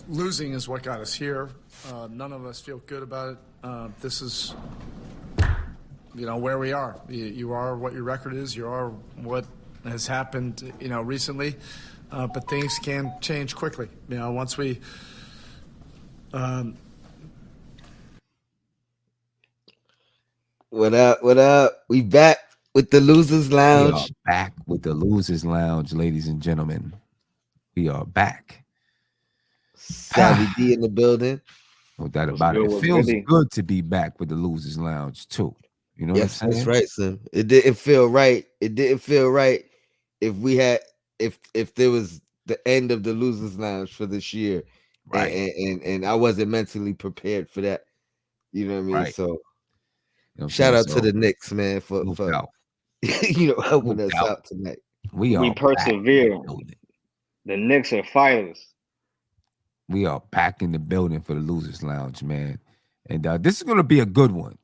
Losing is what got us here. None of us feel good about it. This is, where we are. You are what your record is. You are what has happened, recently. But things can change quickly. Once we. What up? What up? We back with the Losers We are Lounge. back with the Losers Lounge, ladies and gentlemen. We are back. Savvy D in the building. No doubt What's about it. good? It What's feels goody? good to be back with the Losers Lounge too. You know what I'm Yes, that's saying? right, son. It didn't feel right. It didn't feel right if we had if there was the end of the Losers Lounge for this year, Right. and I wasn't mentally prepared for that. You know what I mean? Right. So You know what I'm shout saying? out to So, the Knicks, man, for no doubt. helping No us doubt. out tonight. We We are back in persevere. the building. The Knicks are fighters. We are back in the building for the Losers Lounge, man. And this is going to be a good one.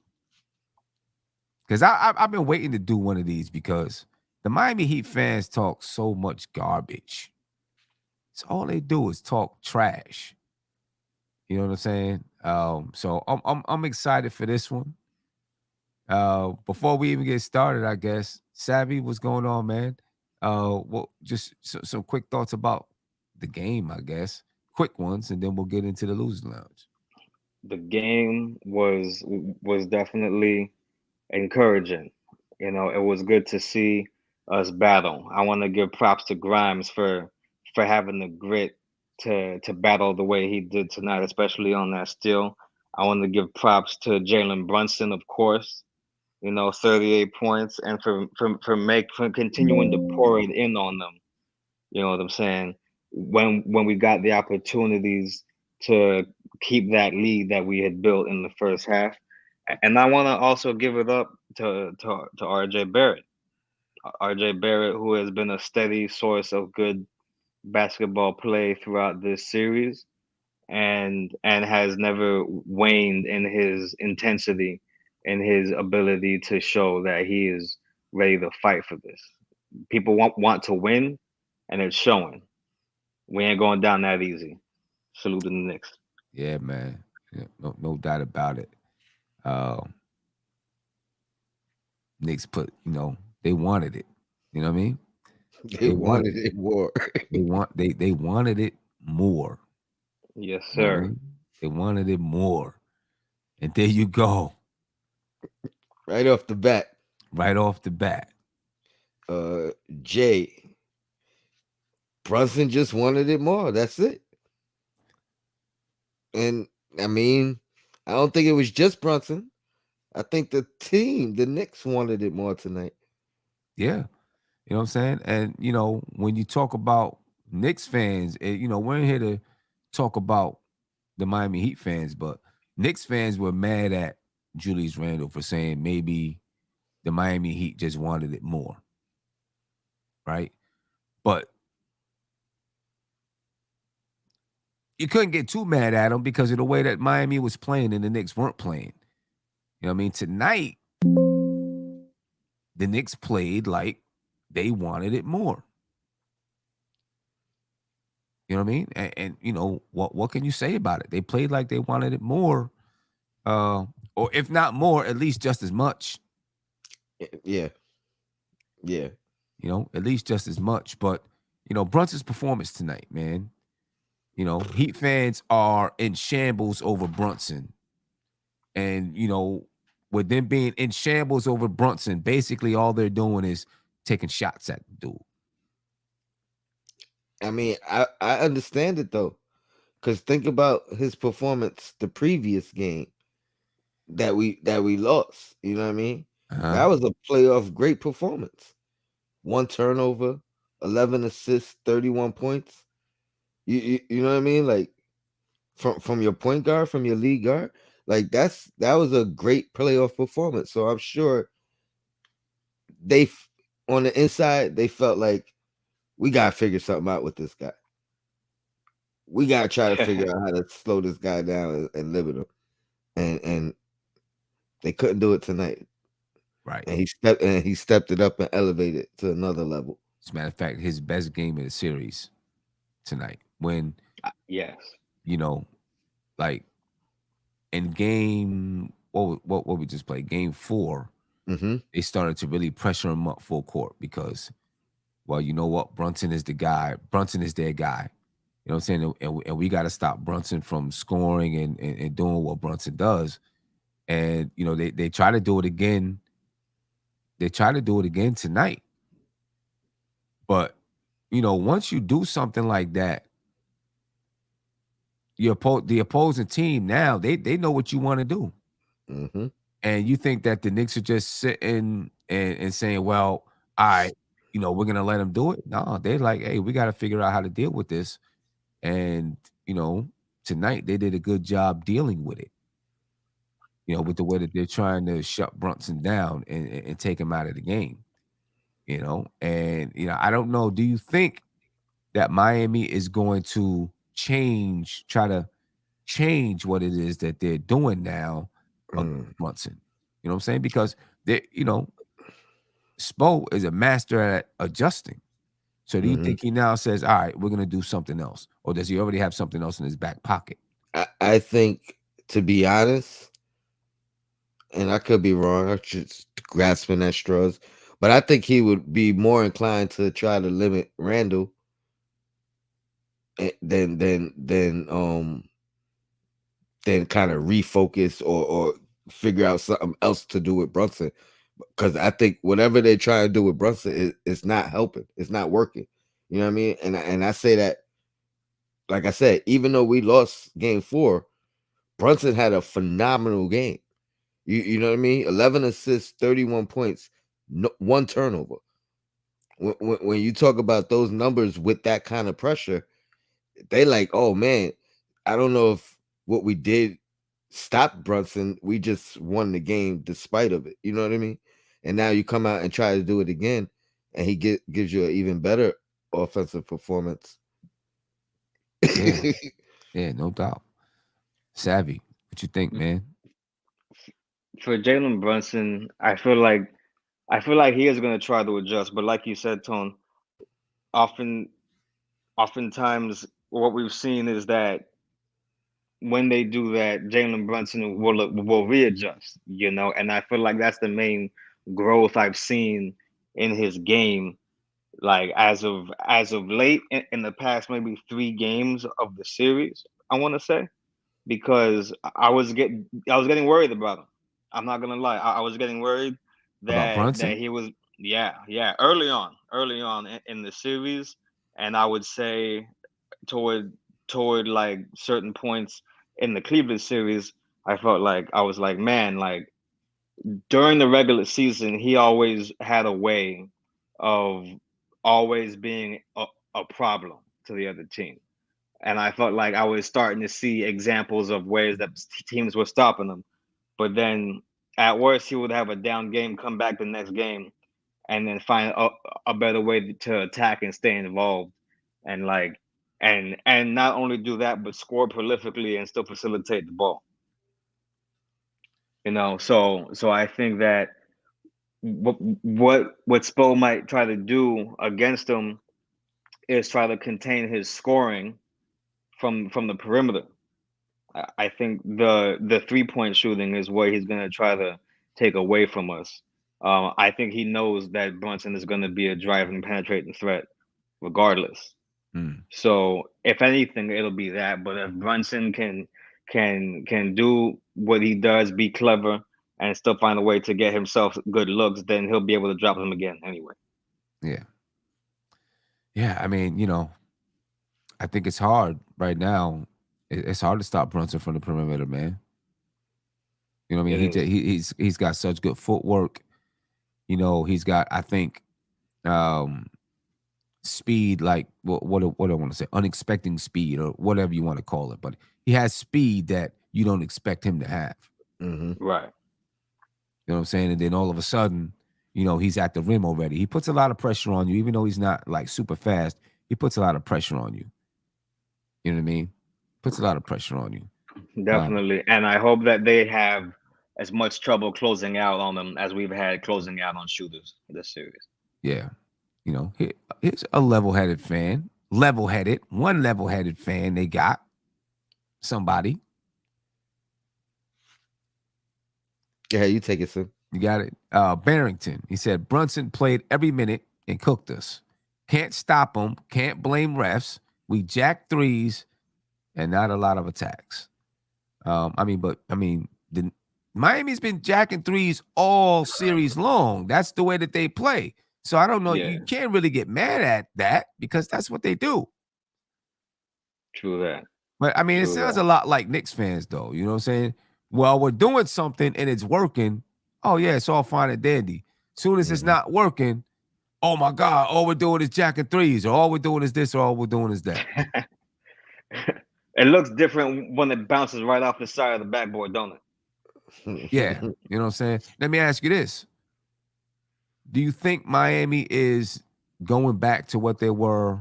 Because I've been waiting to do one of these because the Miami Heat fans talk so much garbage. So all they do is talk trash. You know what I'm saying? So I'm excited for this one. Before we even get started, I guess, Savvy, what's going on, man? Well, just some quick thoughts about the game, I guess. Quick ones, and then we'll get into the Losers Lounge. The game was definitely encouraging. It was good to see us battle. I want to give props to Grimes for having the grit to battle the way he did tonight, especially on that steal. I want to give props to Jalen Brunson, of course. 38 points, and for continuing to pour it in on them. You know what I'm saying? When we got the opportunities to keep that lead that we had built in the first half. And I want to also give it up to RJ Barrett. RJ Barrett, who has been a steady source of good basketball play throughout this series and has never waned in his intensity and his ability to show that he is ready to fight for this. People want to win, and it's showing. We ain't going down that easy. Salute to the Knicks. Yeah, man. Yeah, no doubt about it. Knicks put, they wanted it. You know what I mean? They wanted it more. They wanted it more. Yes, You know what I sir. mean? They wanted it more. And there you go. Right off the bat. Right off the bat. Jay Brunson just wanted it more. That's it. And I mean, I don't think it was just Brunson. I think the team, the Knicks, wanted it more tonight. Yeah. You know what I'm saying? And, when you talk about Knicks fans, we're in here to talk about the Miami Heat fans, but Knicks fans were mad at Julius Randle for saying maybe the Miami Heat just wanted it more. Right? But you couldn't get too mad at him because of the way that Miami was playing and the Knicks weren't playing. You know what I mean? Tonight, the Knicks played like they wanted it more. You know what I mean? And what can you say about it? They played like they wanted it more, or if not more, at least just as much. Yeah. At least just as much. But Brunson's performance tonight, man. Heat fans are in shambles over Brunson, and with them being in shambles over Brunson, basically all they're doing is taking shots at the dude. I mean, I understand it though. Because think about his performance the previous game that we lost. You know what I mean? That was a playoff great performance. 1 turnover, 11 assists, 31 points. You know what I mean? Like from your point guard, from your lead guard, like that was a great playoff performance. So I'm sure they on the inside they felt like we gotta figure something out with this guy. We gotta try to figure out how to slow this guy down and limit him. And they couldn't do it tonight. Right. And he stepped it up and elevated it to another level. As a matter of fact, his best game of the series tonight. When Yes. You know, like in game what we just played, game 4, Mm-hmm. they started to really pressure him up full court because, well, you know what, Brunson is the guy. Brunson is their guy. You know what I'm saying? And we got to stop Brunson from scoring and doing what Brunson does. And you know, they try to do it again. They try to do it again tonight. But you know, once you do something like that, the opposing team now they know what you want to do. Mm-hmm. And you think that the Knicks are just sitting and saying, well, all right, you know, we're gonna let them do it. No, they're like, hey, we got to figure out how to deal with this. And you know, tonight they did a good job dealing with it. You know, with the way that they're trying to shut Brunson down and take him out of the game. You know, and you know, I don't know. Do you think that Miami is going to try to change what it is that they're doing now against Mm. Brunson? You know what I'm saying? Because they, you know, Spo is a master at adjusting. So do you Mm-hmm. think he now says, all right, we're gonna do something else? Or does he already have something else in his back pocket? I think, to be honest, and I could be wrong, I'm just grasping at straws, but I think he would be more inclined to try to limit Randall than kind of refocus or figure out something else to do with Brunson. Because I think whatever they try to do with Brunson is not helping. It's not working. You know what I mean? And I say that, like I said, even though we lost game 4, Brunson had a phenomenal game. You know what I mean? 11 assists, 31 points, no, 1 turnover. When you talk about those numbers with that kind of pressure, they like, oh man, I don't know if what we did stopped Brunson. We just won the game despite of it. You know what I mean? And now you come out and try to do it again, and he gives you an even better offensive performance. Yeah, yeah, no doubt. Savvy, what you think, man? For Jalen Brunson, I feel like he is going to try to adjust, but like you said, Tone, often oftentimes what we've seen is that when they do that, Jalen Brunson will readjust, you know, and I feel like that's the main growth I've seen in his game. Like as of late in the past maybe 3 games of the series, I want to say, because I was getting worried about him. I'm not gonna lie, I was getting worried About that Brunson? he was, yeah, early on in the series, and I would say toward like certain points in the Cleveland series, I felt like I was like, man, like during the regular season, he always had a way of always being a problem to the other team. And I felt like I was starting to see examples of ways that teams were stopping him. But then at worst, he would have a down game, come back the next game, and then find a better way to attack and stay involved. And like, and not only do that, but score prolifically and still facilitate the ball. You know, so I think that what Spo might try to do against him is try to contain his scoring from the perimeter. I think the 3-point shooting is what he's gonna try to take away from us. I think he knows that Brunson is gonna be a driving, penetrating threat regardless. Mm, So if anything, it'll be that. But if Brunson can do what he does, be clever, and still find a way to get himself good looks, then he'll be able to drop them again anyway. yeah. Yeah, I mean, you know, I think it's hard right now. It's hard to stop Brunson from the perimeter, man. You know what I mean? It is. He's got such good footwork. You know, he's got, I think, um, speed, like what I want to say, unexpected speed or whatever you want to call it. But he has speed that you don't expect him to have. Mm-hmm. Right. You know what I'm saying? And then all of a sudden, you know, he's at the rim already. He puts a lot of pressure on you, even though he's not like super fast. He puts a lot of pressure on you. You know what I mean? Puts a lot of pressure on you. Definitely. And I hope that they have as much trouble closing out on them as we've had closing out on shooters this series. Yeah. You know, he's a level-headed fan. level-headed, one level-headed fan they got. Somebody. Yeah, you take it, son. You got it. Barrington. He said Brunson played every minute and cooked us. Can't stop him. Can't blame refs. We jack threes and not a lot of attacks. The Miami's been jacking threes all series long. That's the way that they play. So I don't know. Yeah. You can't really get mad at that because that's what they do. True that. But I mean, it True sounds that. a lot like Knicks fans, though. You know what I'm saying? Well, we're doing something and it's working. Oh yeah, it's all fine and dandy. Soon as it's not working, oh my God, all we're doing is jacking threes, or all we're doing is this, or all we're doing is that. It looks different when it bounces right off the side of the backboard, don't it? Yeah, you know what I'm saying? Let me ask you this. Do you think Miami is going back to what they were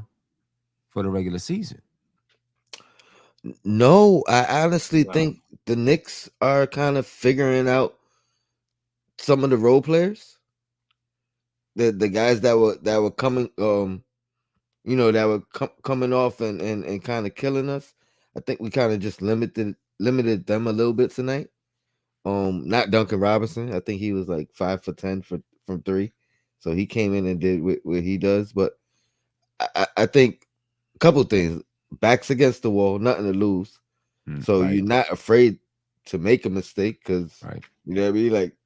for the regular season? No, I honestly No. think the Knicks are kind of figuring out some of the role players. The guys that were coming that were coming off and kind of killing us. I think we kind of just limited them a little bit tonight. Not Duncan Robinson. I think he was like 5 for 10 from three, so he came in and did what he does. But I think a couple things: backs against the wall, nothing to lose, so Right. you're not afraid to make a mistake because Right. you know what I mean. Like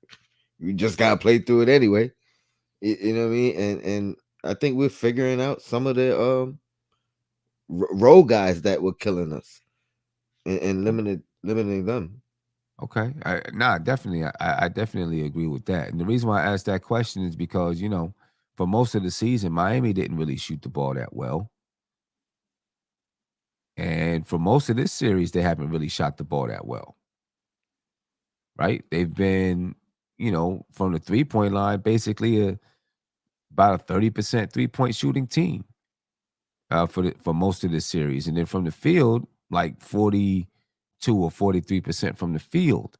you just gotta play through it anyway. You know what I mean? And I think we're figuring out some of the role guys that were killing us and limiting them. Okay. Definitely. I definitely agree with that. And the reason why I asked that question is because, for most of the season, Miami didn't really shoot the ball that well. And for most of this series, they haven't really shot the ball that well. Right? They've been, from the 3-point line, basically about a 30% 3-point shooting team for most of this series. And then from the field, like 42 or 43% from the field.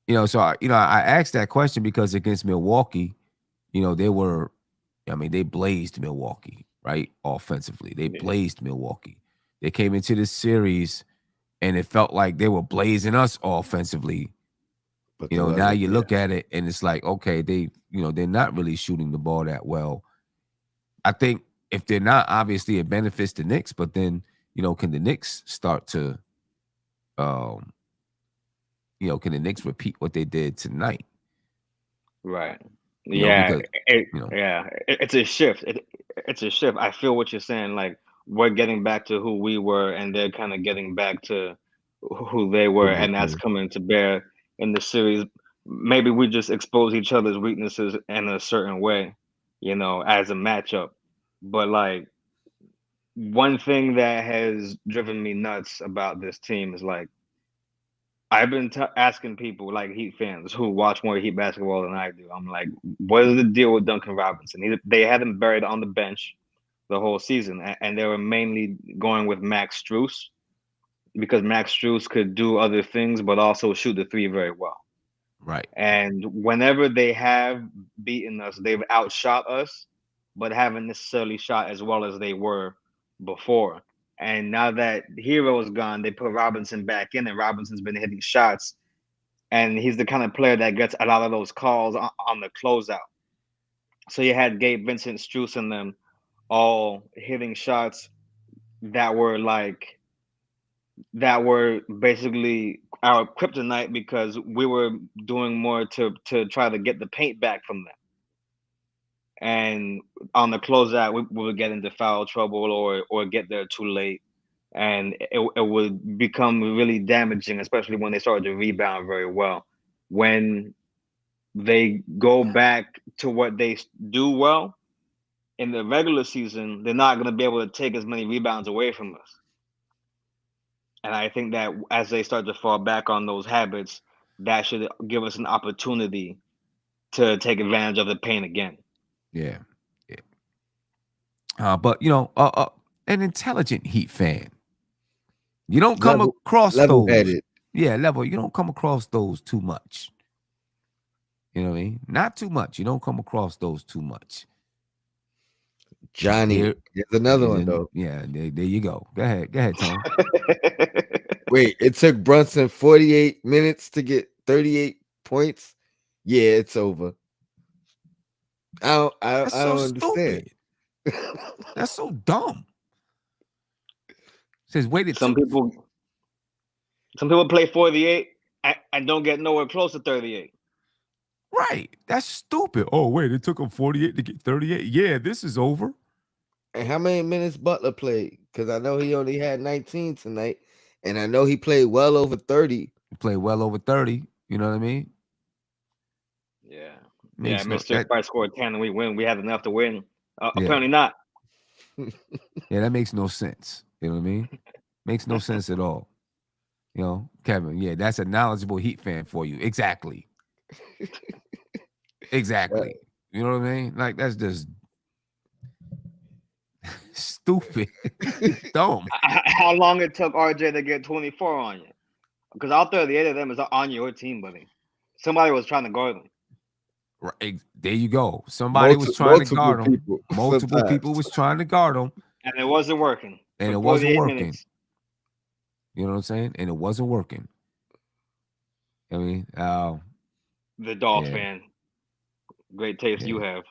So I asked that question because against Milwaukee, they blazed Milwaukee, right? Offensively, they blazed Milwaukee. They came into this series and it felt like they were blazing us offensively. But Now you look at it and it's like, okay, they're not really shooting the ball that well. I think if they're not, obviously it benefits the Knicks, but then, can the Knicks start to can the Knicks repeat what they did tonight? Right. Because it's a shift. It's a shift. I feel what you're saying. Like we're getting back to who we were, and they're kind of getting back to who they were, and that's coming to bear in the series. Maybe we just expose each other's weaknesses in a certain way, as a matchup. But like one thing that has driven me nuts about this team is like I've been asking people like Heat fans who watch more Heat basketball than I do. I'm like, what is the deal with Duncan Robinson? They had him buried on the bench the whole season, and they were mainly going with Max Strus because Max Strus could do other things, but also shoot the three very well. Right. And whenever they have beaten us, they've outshot us, but haven't necessarily shot as well as they were before. And now that Hero is gone, they put Robinson back in, and Robinson's been hitting shots. And he's the kind of player that gets a lot of those calls on the closeout. So you had Gabe Vincent, Strus, and them all hitting shots that were basically our kryptonite because we were doing more to try to get the paint back from them. And on the closeout, we would get into foul trouble or get there too late. And it would become really damaging, especially when they started to rebound very well. When they go back to what they do well in the regular season, they're not going to be able to take as many rebounds away from us. And I think that as they start to fall back on those habits, that should give us an opportunity to take advantage of the paint again. Yeah. But an intelligent Heat fan, you don't come across level-headed. those. You don't come across those too much. You know what I mean? Not too much. You don't come across those too much. Johnny. Here, Here's another and one then, though. yeah, there you go. Go ahead, Tone. Wait, it took Brunson 48 minutes to get 38 points. Yeah, it's over. I That's so don't understand. stupid. That's so dumb. Says wait, Some people play 48 and don't get nowhere close to 38. right. That's stupid. Oh wait, it took him 48 to get 38. Yeah, this is over. And how many minutes Butler played? Because I know he only had 19 tonight, and I know he played well over 30. He played well over 30. You know what I mean? Yeah. Makes no Mr. Price scored 10 and we win. We had enough to win. Yeah. Apparently not. Yeah, that makes no sense. You know what I mean? Makes no sense at all. You know, Kevin, yeah, that's a knowledgeable Heat fan for you. Exactly. Exactly. You know what I mean? Like, that's just stupid. Dumb. How long it took RJ to get 24 on you? Because all 38 of them is on your team, buddy. Somebody was trying to guard them. Right. There you go. Somebody was trying to guard him. Multiple people was trying to guard him. And it wasn't working. And it wasn't working. Minutes. You know what I'm saying? And it wasn't working. I mean, the Dolph fan. Great taste you have.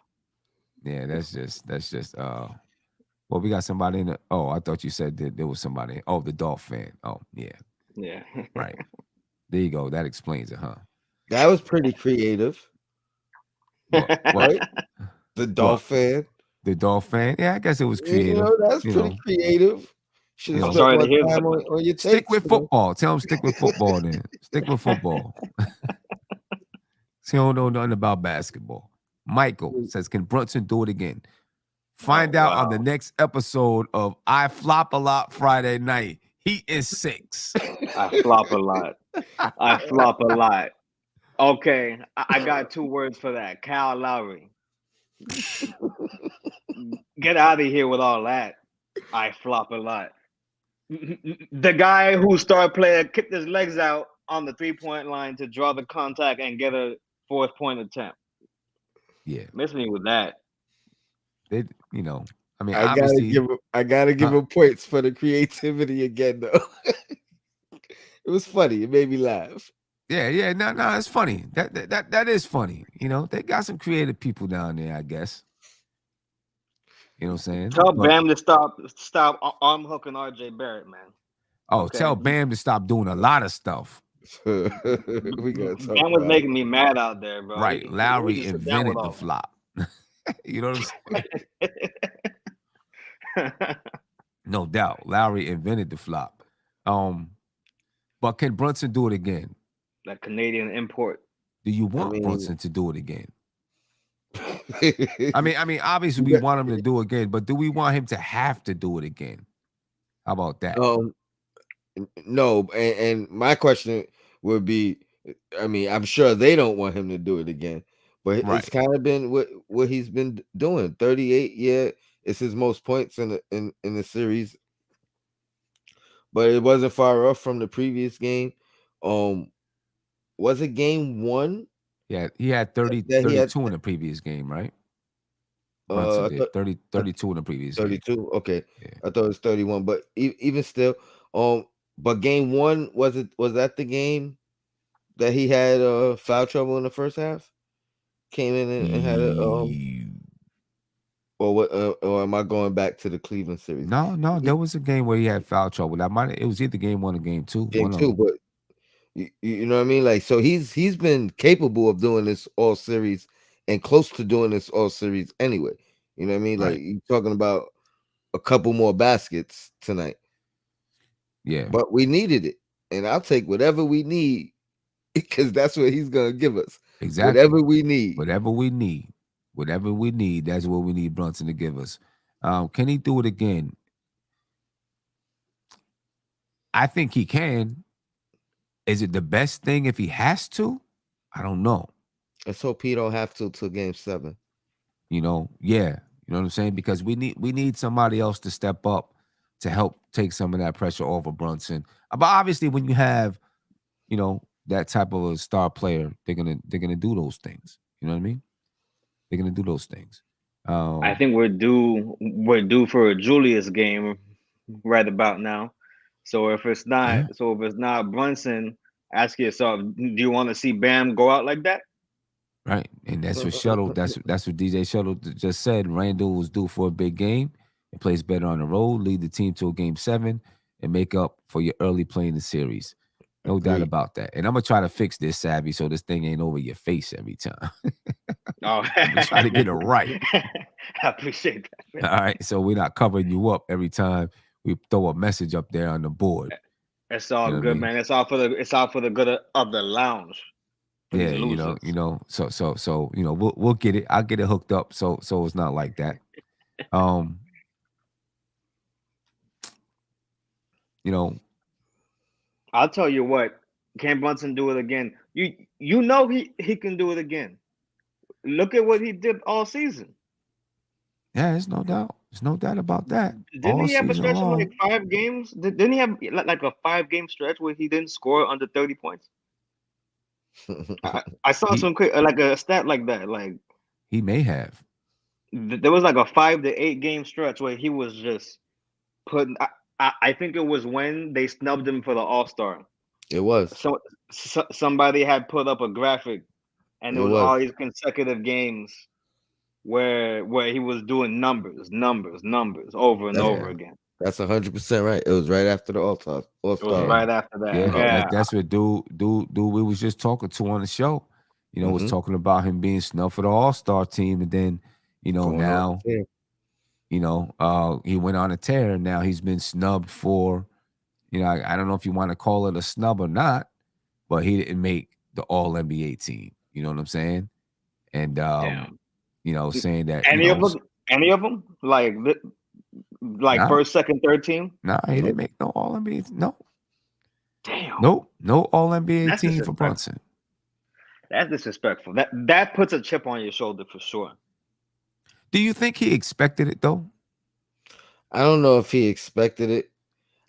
Yeah, that's just well, we got somebody in the I thought you said that there was somebody. Oh, the Dolph fan. Oh, yeah. Yeah. Right. There you go. That explains it, huh? That was pretty creative. What? Right? The Dolph fan. The Dolph fan. Yeah, I guess it was creative. You know, that's pretty creative. Should have spent more time on your stick with football. Tell him stick with football then. Stick with football. See, don't know nothing about basketball. Michael says, can Brunson do it again? Find out on the next episode of I Flop a Lot Friday night. He is 6. I flop a lot. I flop a lot. Okay, I got 2 words for that. Kyle Lowry. Get out of here with all that. I flop a lot. The guy who started playing kicked his legs out on the 3-point line to draw the contact and get a 4th point attempt. Yeah. Miss me with that. I mean, I gotta give him points for the creativity again, though. It was funny. It made me laugh. Yeah. No, it's funny. That is funny. You know, they got some creative people down there, I guess. You know what I'm saying? Tell Bam to stop arm hooking RJ Barrett, man. Oh, okay. Tell Bam to stop doing a lot of stuff. We gotta talk Bam was making me mad out there, bro. Right. Lowry invented the flop. You know what I'm saying? No doubt. Lowry invented the flop. But can Brunson do it again? That Canadian import. Do you want Brunson to do it again? I mean, obviously we want him to do it again, but do we want him to have to do it again? How about that? No, and my question would be, I mean, I'm sure they don't want him to do it again, but it's kind of been what he's been doing. 38, yeah, it's his most points in the series, but it wasn't far off from the previous game. Was it game 1? Yeah, he had 32 in the previous game, right? Brunson did 32 in the previous 32? game. Okay. Yeah. I thought it was 31, but even still, but game 1, was that the game that he had foul trouble in the first half? Came in and had a or what? Or am I going back to the Cleveland series? No, there was a game where he had foul trouble. It was either game 1 or game 2. Game 2, but you know what I mean? Like, so he's been capable of doing this all series and close to doing this all series anyway. You know what I mean? Like, you're talking about a couple more baskets tonight. Yeah. But we needed it. And I'll take whatever we need because that's what he's going to give us. Exactly. Whatever we need. Whatever we need, that's what we need Brunson to give us. Can he do it again? I think he can. Is it the best thing if he has to? I don't know. Let's hope he don't have to till game 7. You know, yeah. You know what I'm saying? Because we need somebody else to step up to help take some of that pressure off of Brunson. But obviously, when you have, you know, that type of a star player, they're gonna do those things. You know what I mean? They're gonna do those things. I think we're due for a Julius game right about now. Yeah, So if it's not Brunson, ask yourself, do you want to see Bam go out like that? right. And that's what Shuttle. That's what DJ Shuttle just said. Randall was due for a big game. It plays better on the road, lead the team to a game 7, and make up for your early play in the series. No doubt Agreed. about that. And I'm gonna try to fix this, Savvy, so this thing ain't over your face every time. Oh, I'm gonna try to get it right. I appreciate that. All right. So we're not covering you up every time we throw a message up there on the board. It's You all know what I good, mean? man. It's all for the good of the lounge for Yeah, these losers. so we'll get it. I'll get it hooked up so it's not like that. Um, you know, I'll tell you what, can Brunson do it again? You know he can do it again. Look at what he did all season. yeah, there's no doubt. There's no doubt about that. Didn't All he have a season stretch of like long. 5 games? Didn't he have like a 5 game stretch where he didn't score under 30 points? I saw He some like a stat like that. Like he may have. there was like a 5 to 8 game stretch where he was just putting. I think it was when they snubbed him for the All Star. It was. Somebody had put up a graphic, and it It was was. all these consecutive games where he was doing numbers over and That's over Yeah. again. that's 100% right. It was right after the All It was Star. Yeah. right after that. Yeah. Yep. Yeah. That's what dude we was just talking to on the show. Was Hmm. talking about him being snubbed for the All-Star team. And then, Going on. now, Yeah. he went on a tear and now he's been snubbed for, I don't know if you want to call it a snub or not, but he didn't make the all NBA team. You know what I'm saying? And Damn. saying that, Any of them? Any of them? Like nah, first, second, third team? he didn't Nope. make no all NBA. No, Damn. nope, no all NBA That's team for disrespectful. Brunson. That's disrespectful. That puts a chip on your shoulder for sure. Do you think he expected it though? I don't know if he expected it.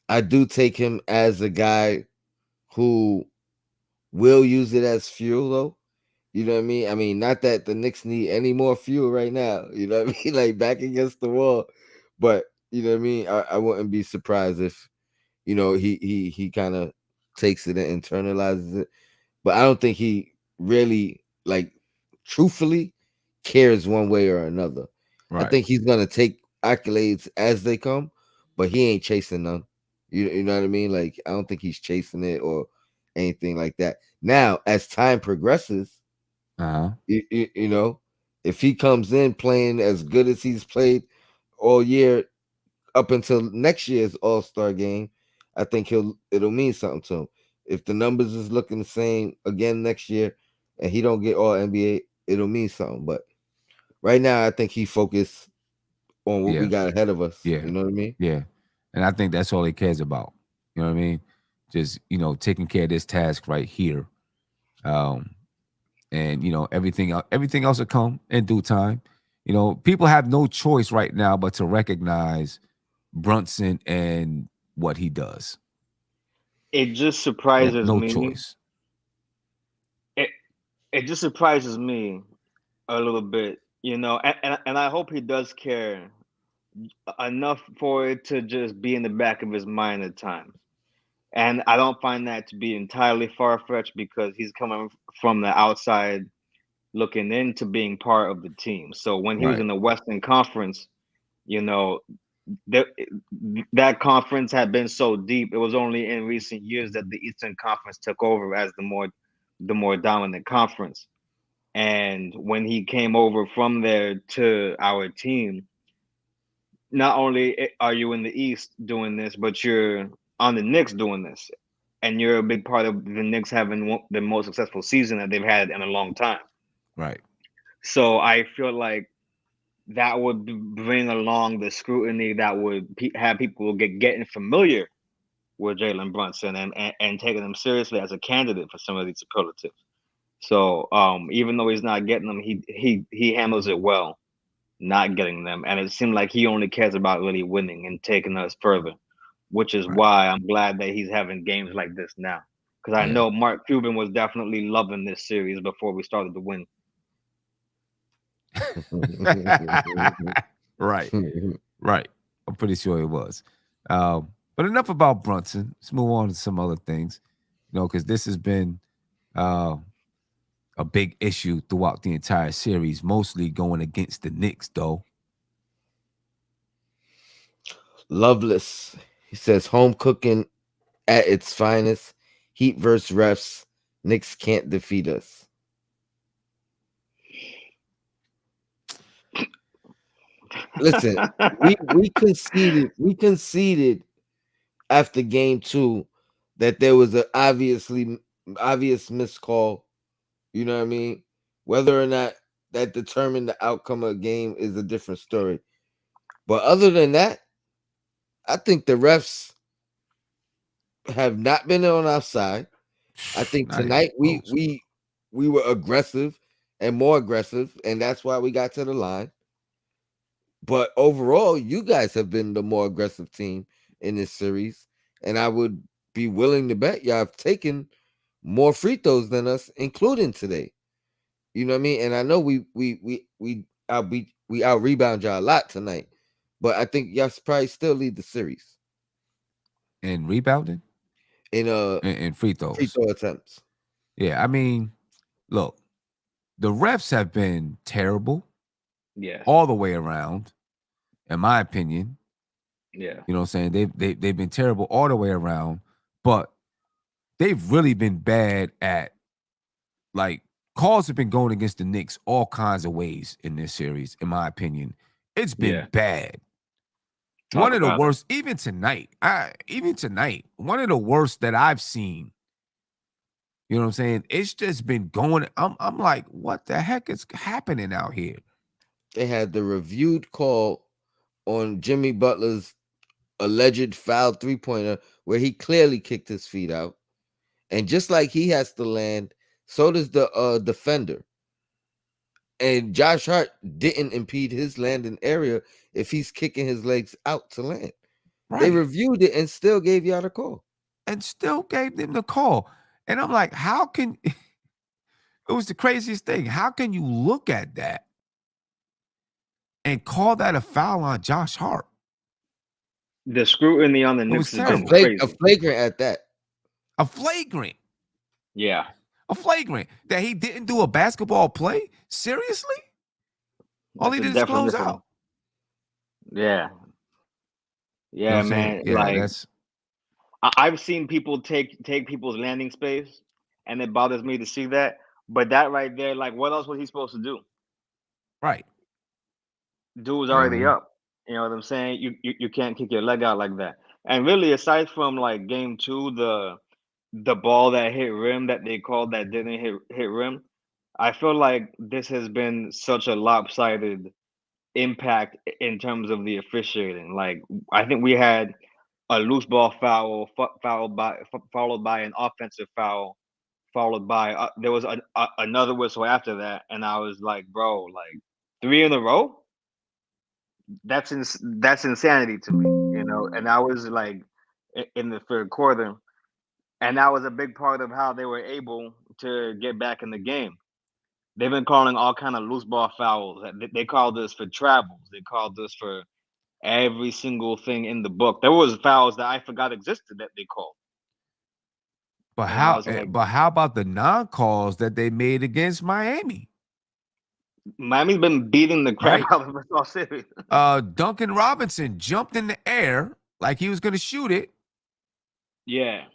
I do take him as a guy who will use it as fuel, though. You know what I mean? I mean, not that the Knicks need any more fuel right now. You know what I mean? Like back against the wall, but you know what I mean. I wouldn't be surprised if he kind of takes it and internalizes it. But I don't think he really truthfully cares one way or another. I Right. think he's gonna take accolades as they come, but he ain't chasing none. You know what I mean? Like I don't think he's chasing it or anything like that. Now, as time progresses, Uh-huh. if he comes in playing as good as he's played all year up until next year's All-Star game, I think it'll mean something to him. If the numbers is looking the same again next year and he don't get all NBA, it'll mean something. But right now, I think he focused on what we Yeah. got ahead of us. Yeah. You know what I mean? Yeah. And I think that's all he cares about. You know what I mean? Just, taking care of this task right here. And everything else will come in due time. People have no choice right now but to recognize Brunson and what he does. It just They have surprises no me. choice. It just surprises me a little bit, and I hope he does care enough for it to just be in the back of his mind at times. And I don't find that to be entirely far fetched because he's coming from the outside looking into being part of the team. So when he was Right. in the Western Conference, you know, that that conference had been so deep. It was only in recent years that the Eastern Conference took over as the more dominant conference. And when he came over from there to our team, not only are you in the East doing this, but you're on the Knicks doing this, and you're a big part of the Knicks having the most successful season that they've had in a long time. Right. So I feel like that would bring along the scrutiny that would have people getting familiar with Jalen Brunson and taking him seriously as a candidate for some of these superlatives. So even though he's not getting them, he handles it well, not getting them, and it seemed like he only cares about really winning and taking us further, which is Right. why I'm glad that he's having games like this now. Because I Yeah. know Mark Cuban was definitely loving this series before we started to win. Right. Right. I'm pretty sure it was. But enough about Brunson. Let's move on to some other things, because this has been uh, a big issue throughout the entire series, mostly going against the Knicks, though. Loveless. He says home cooking at its finest. Heat versus refs. Knicks can't defeat us. Listen, we conceded. We conceded after game 2 that there was an obvious missed call. You know what I mean? Whether or not that determined the outcome of a game is a different story. But other than that, I think the refs have not been on our side. I think Not even tonight close. we were aggressive and more aggressive, and that's why we got to the line. But overall, you guys have been the more aggressive team in this series, and I would be willing to bet y'all have taken more free throws than us, including today. You know what I mean? And I know we out rebound y'all a lot tonight, but I think y'all probably still lead the series And rebounding in and free free throws. throw attempts. Yeah, I mean, look, the refs have been terrible Yeah. all the way around, in my opinion. Yeah. You know what I'm saying? They've been terrible all the way around, but they've really been bad at, like, calls have been going against the Knicks all kinds of ways in this series, in my opinion. It's been Yeah. bad. Talk One of the about it. worst, even tonight, one of the worst that I've seen. You know what I'm saying? It's just been going. I'm like, what the heck is happening out here? They had the reviewed call on Jimmy Butler's alleged foul 3-pointer where he clearly kicked his feet out. And just like he has to land, so does the defender. And Josh Hart didn't impede his landing area if he's kicking his legs out to land. They Right. reviewed it and still gave y'all the call. And still gave them the call. And I'm like, how can it was the craziest thing. How can you look at that and call that a foul on Josh Hart? The scrutiny on the It Knicks was has terrible. been crazy. A flagrant at that. A flagrant. Yeah. A flagrant that he didn't do a basketball play? Seriously? All he That's a did is close definition. out. Yeah. You know Yeah, what I'm saying? man. Yeah, Like that's I've seen people take people's landing space, and it bothers me to see that. But that right there, like, what else was he supposed to do? right. Dude was You know what I already mean? up. You know what I'm saying? You can't kick your leg out like that. And really, aside from like game 2, the ball that hit rim that they called that didn't hit rim, I feel like this has been such a lopsided impact in terms of the officiating. Like, I think we had a loose ball foul followed by an offensive foul, followed by there was another whistle after that, and I was like, bro, like 3 in a row. That's insanity to me, you know. And I was like in the third quarter, and that was a big part of how they were able to get back in the game. They've been calling all kind of loose ball fouls. They called us for travels. They called us for every single thing in the book. There was fouls that I forgot existed that they called. But And I was like, how about the non-calls that they made against Miami? Miami's been beating the crap Right. out of us all series. Duncan Robinson jumped in the air like he was going to shoot it. Yeah.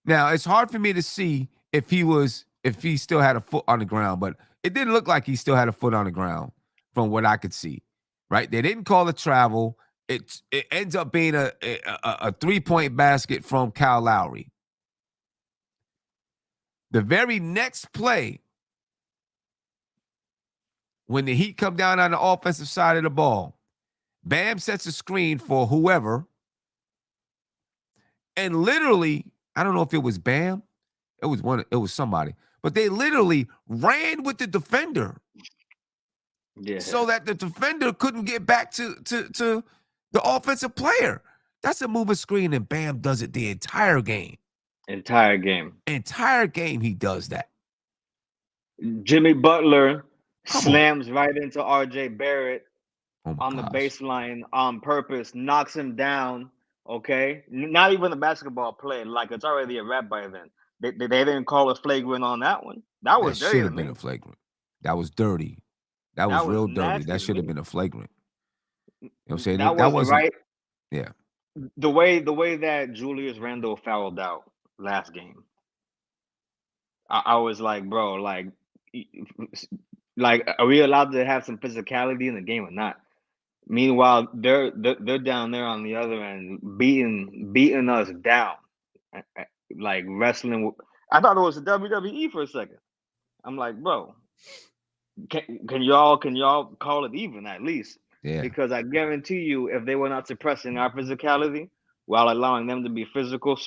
Now, it's hard for me to see if he still had a foot on the ground, but it didn't look like he still had a foot on the ground from what I could see. Right? They didn't call it travel. It ends up being a 3-point basket from Kyle Lowry. The very next play, when the Heat come down on the offensive side of the ball, Bam sets a screen for whoever. And literally, I don't know if it was Bam. It was somebody. But they literally ran with the defender. Yeah. So that the defender couldn't get back to the offensive player. That's a moving screen, and Bam does it the entire game. Entire game. Entire game, he does that. Jimmy Butler slams right into RJ Barrett Oh my on the gosh. baseline on purpose, knocks him down. Okay, not even a basketball play. Like it's already a wrap by then. They didn't call a flagrant on that one. That That was dirty should to have been me. a flagrant. That was dirty. That That was was real dirty. nasty That to should have me. been a flagrant. You know what I'm saying? That That wasn't wasn't, right. yeah. The way that Julius Randle fouled out last game, I was like, bro, like, are we allowed to have some physicality in the game or not? Meanwhile, they're down there on the other end, beating us down, like wrestling. I thought it was the WWE for a second. I'm like, bro, can y'all call it even at least? Yeah. Because I guarantee you, if they were not suppressing our physicality while allowing them to be physical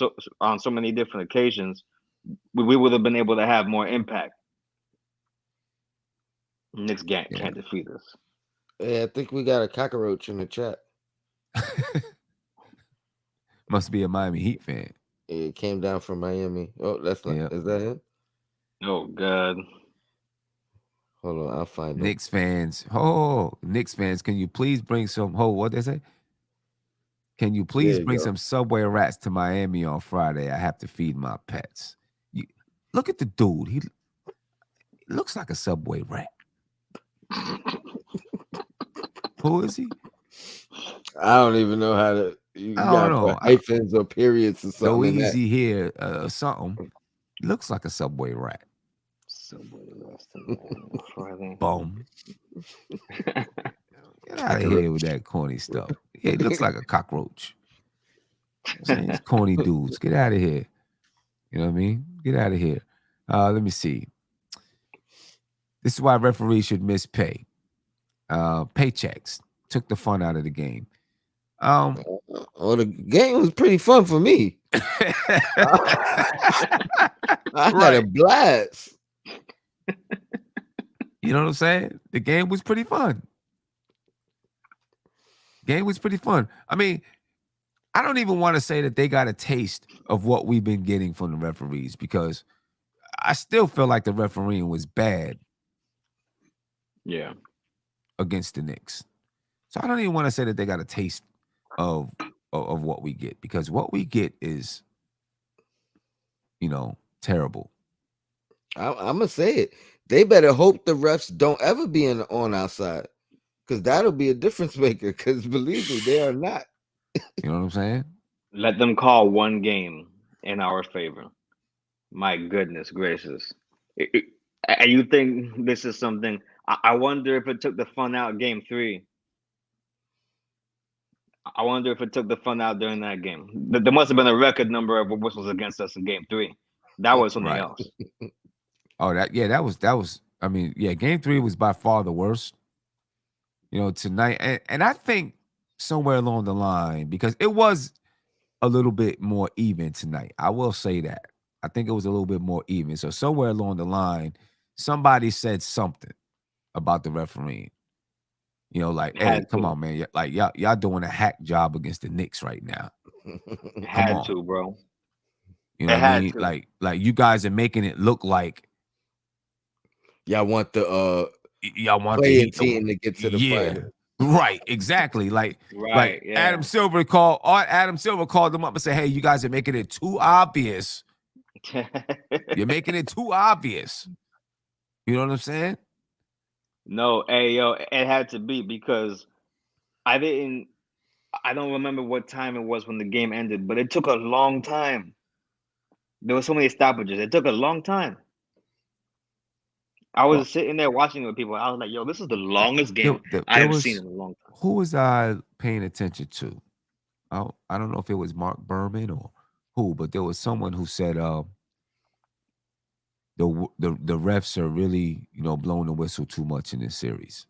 on so many different occasions, we would have been able to have more impact. Knicks Yeah. can't defeat us. Yeah, I think we got a cockroach in the chat. Must be a Miami Heat fan. It came down from Miami. Oh, that's not. Yeah. Is that him? Oh God. Hold on, I'll find him. Knicks fans. Knicks fans, can you please bring some what they say? Can you please There you bring go. some Subway rats to Miami on Friday? I have to feed my pets. Look at the dude. He looks like a Subway rat. Who is he? I don't even know how to. You I don't gotta know. put hyphens or periods or Go something in that. easy here, something. Looks like a Subway rat. Subway rest on Friday. Boom. Get out of here with that corny stuff. Yeah, it looks like a cockroach. I'm saying these corny dudes. Get out of here. You know what I mean? Get out of here. Let me see. This is why referees should miss pay. Paychecks took the fun out of the game. Oh, the game was pretty fun for me. I had a blast. You know what I'm saying? The game was pretty fun. I mean, I don't even want to say that they got a taste of what we've been getting from the referees because I still feel like the refereeing was bad. Yeah. Against the Knicks. So I don't even want to say that they got a taste of what we get because what we get is, terrible. I'm gonna say it. They better hope the refs don't ever be on our side because that'll be a difference maker. Because believe me, they are not. You know what I'm saying? Let them call one game in our favor. My goodness gracious. And you think this is something? I wonder if it took the fun out game 3. I wonder if it took the fun out during that game. There must have been a record number of whistles against us in game 3. That was something Right. else. Oh, that was. I mean, yeah, game 3 was by far the worst. Tonight, and I think somewhere along the line because it was a little bit more even tonight. I will say that. I think it was a little bit more even. So somewhere along the line, somebody said something about the refereeing. Like, hey, come on, man. Like y'all doing a hack job against the Knicks right now. Had to, bro. You know what I mean? Like you guys are making it look like y'all want the playing team to get to the final. Right, exactly. Like yeah. Adam Silver called them up and said, hey, you guys are making it too obvious. You're making it too obvious. You know what I'm saying? No, hey, yo, it had to be because I don't remember what time it was when the game ended, but it took a long time. There were so many stoppages. It took a long time. I was sitting there watching with people. I was like, yo, this is the longest game I've seen in a long time. Who was I paying attention to? I don't know if it was Mark Berman or who, but there was someone who said the refs are really, blowing the whistle too much in this series.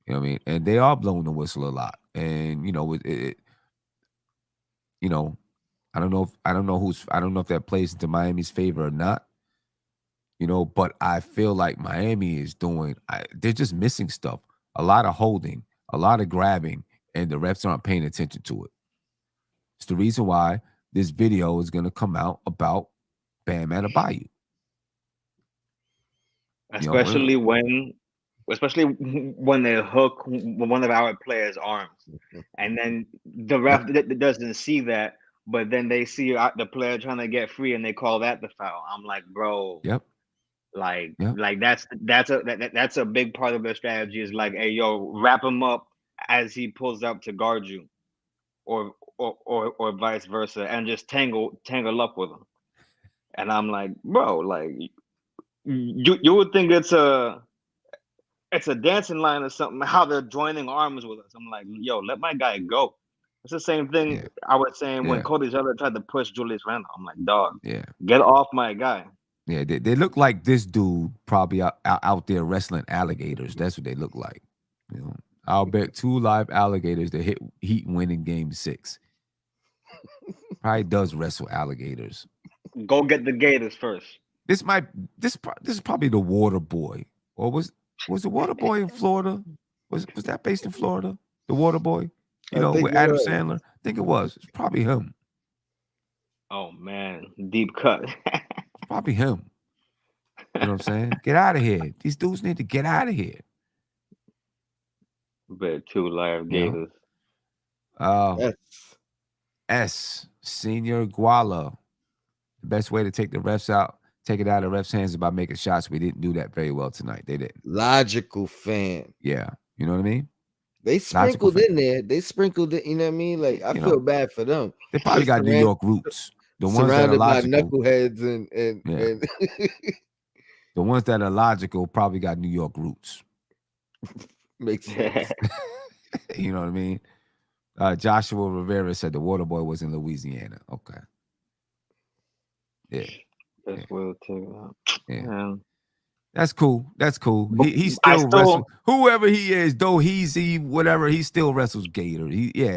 You know what I mean? And they are blowing the whistle a lot. And I don't know if that plays into Miami's favor or not. But I feel like Miami is they're just missing stuff. A lot of holding, a lot of grabbing, and the refs aren't paying attention to it. It's the reason why this video is going to come out about Bam Adebayo. especially when they hook one of our players' arms, and then the ref doesn't see that, but then they see the player trying to get free, and they call that the foul. I'm like, bro, Yep. like Yep. that's a big part of their strategy. Is like, hey, yo, wrap him up as he pulls up to guard you, or vice versa, and just tangle up with him. And I'm like, bro, like you would think it's a dancing line or something, how they're joining arms with us. I'm like, yo, let my guy go. It's the same thing Yeah. I was saying when Yeah. Cody Zeller tried to push Julius Randle. I'm like, dog, Yeah. get off my guy. Yeah. They look like this dude probably out there wrestling alligators. That's what they look like. I'll bet 2 live alligators that hit Heat winning game 6. Probably does wrestle alligators. Go get the Gators first. This is probably the Water Boy. Or was the Water Boy in Florida? Was that based in Florida? The Water Boy? With Adam Sandler? I think it was. It's probably him. Oh man, deep cut. It's probably him. You know what I'm saying? Get out of here. These dudes need to get out of here. Bet 2 live Gators. S. Senior Guala. The best way to take it out of the refs' hands is by making shots. We didn't do that very well tonight. They didn't. Logical fan. Yeah. You know what I mean? They sprinkled in there. They sprinkled it. You know what I mean? Like, I feel bad for them. They probably got New York roots. The ones that are surrounded by logical. knuckleheads and the ones that are logical probably got New York roots. Makes sense. You know what I mean? Joshua Rivera said the Water Boy was in Louisiana. Okay. Yeah. That's well too. Yeah. That's cool. That's cool. He still wrestles. Whoever he is, though he whatever, he still wrestles gator.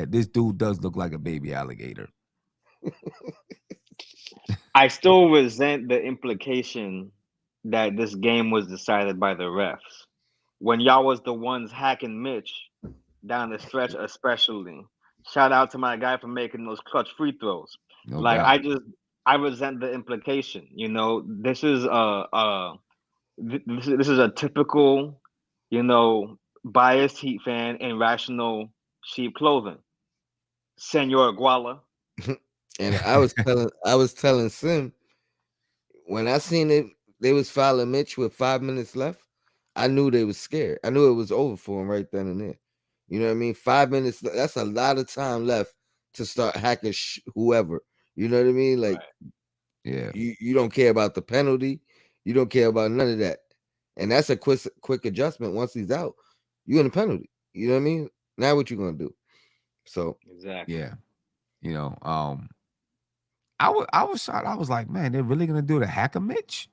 This dude does look like a baby alligator. I still resent the implication that this game was decided by the refs. When y'all was the ones hacking Mitch down the stretch, especially. Shout out to my guy for making those clutch free throws. No doubt. I resent the implication. This is this is a typical, biased Heat fan in rational sheep clothing. Senor Guala. And I was telling Sim, when I seen it, they was fouling Mitch with 5 minutes left. I knew they was scared. I knew it was over for him right then and there. You know what I mean? 5 minutes. That's a lot of time left to start hacking whoever. You know what I mean? Like, yeah, you don't care about the penalty. You don't care about none of that. And that's a quick adjustment. Once he's out, you in a penalty. You know what I mean? Now what you gonna do? So exactly. Yeah. I was shocked. I was like, man, they're really gonna do the hacker Mitch.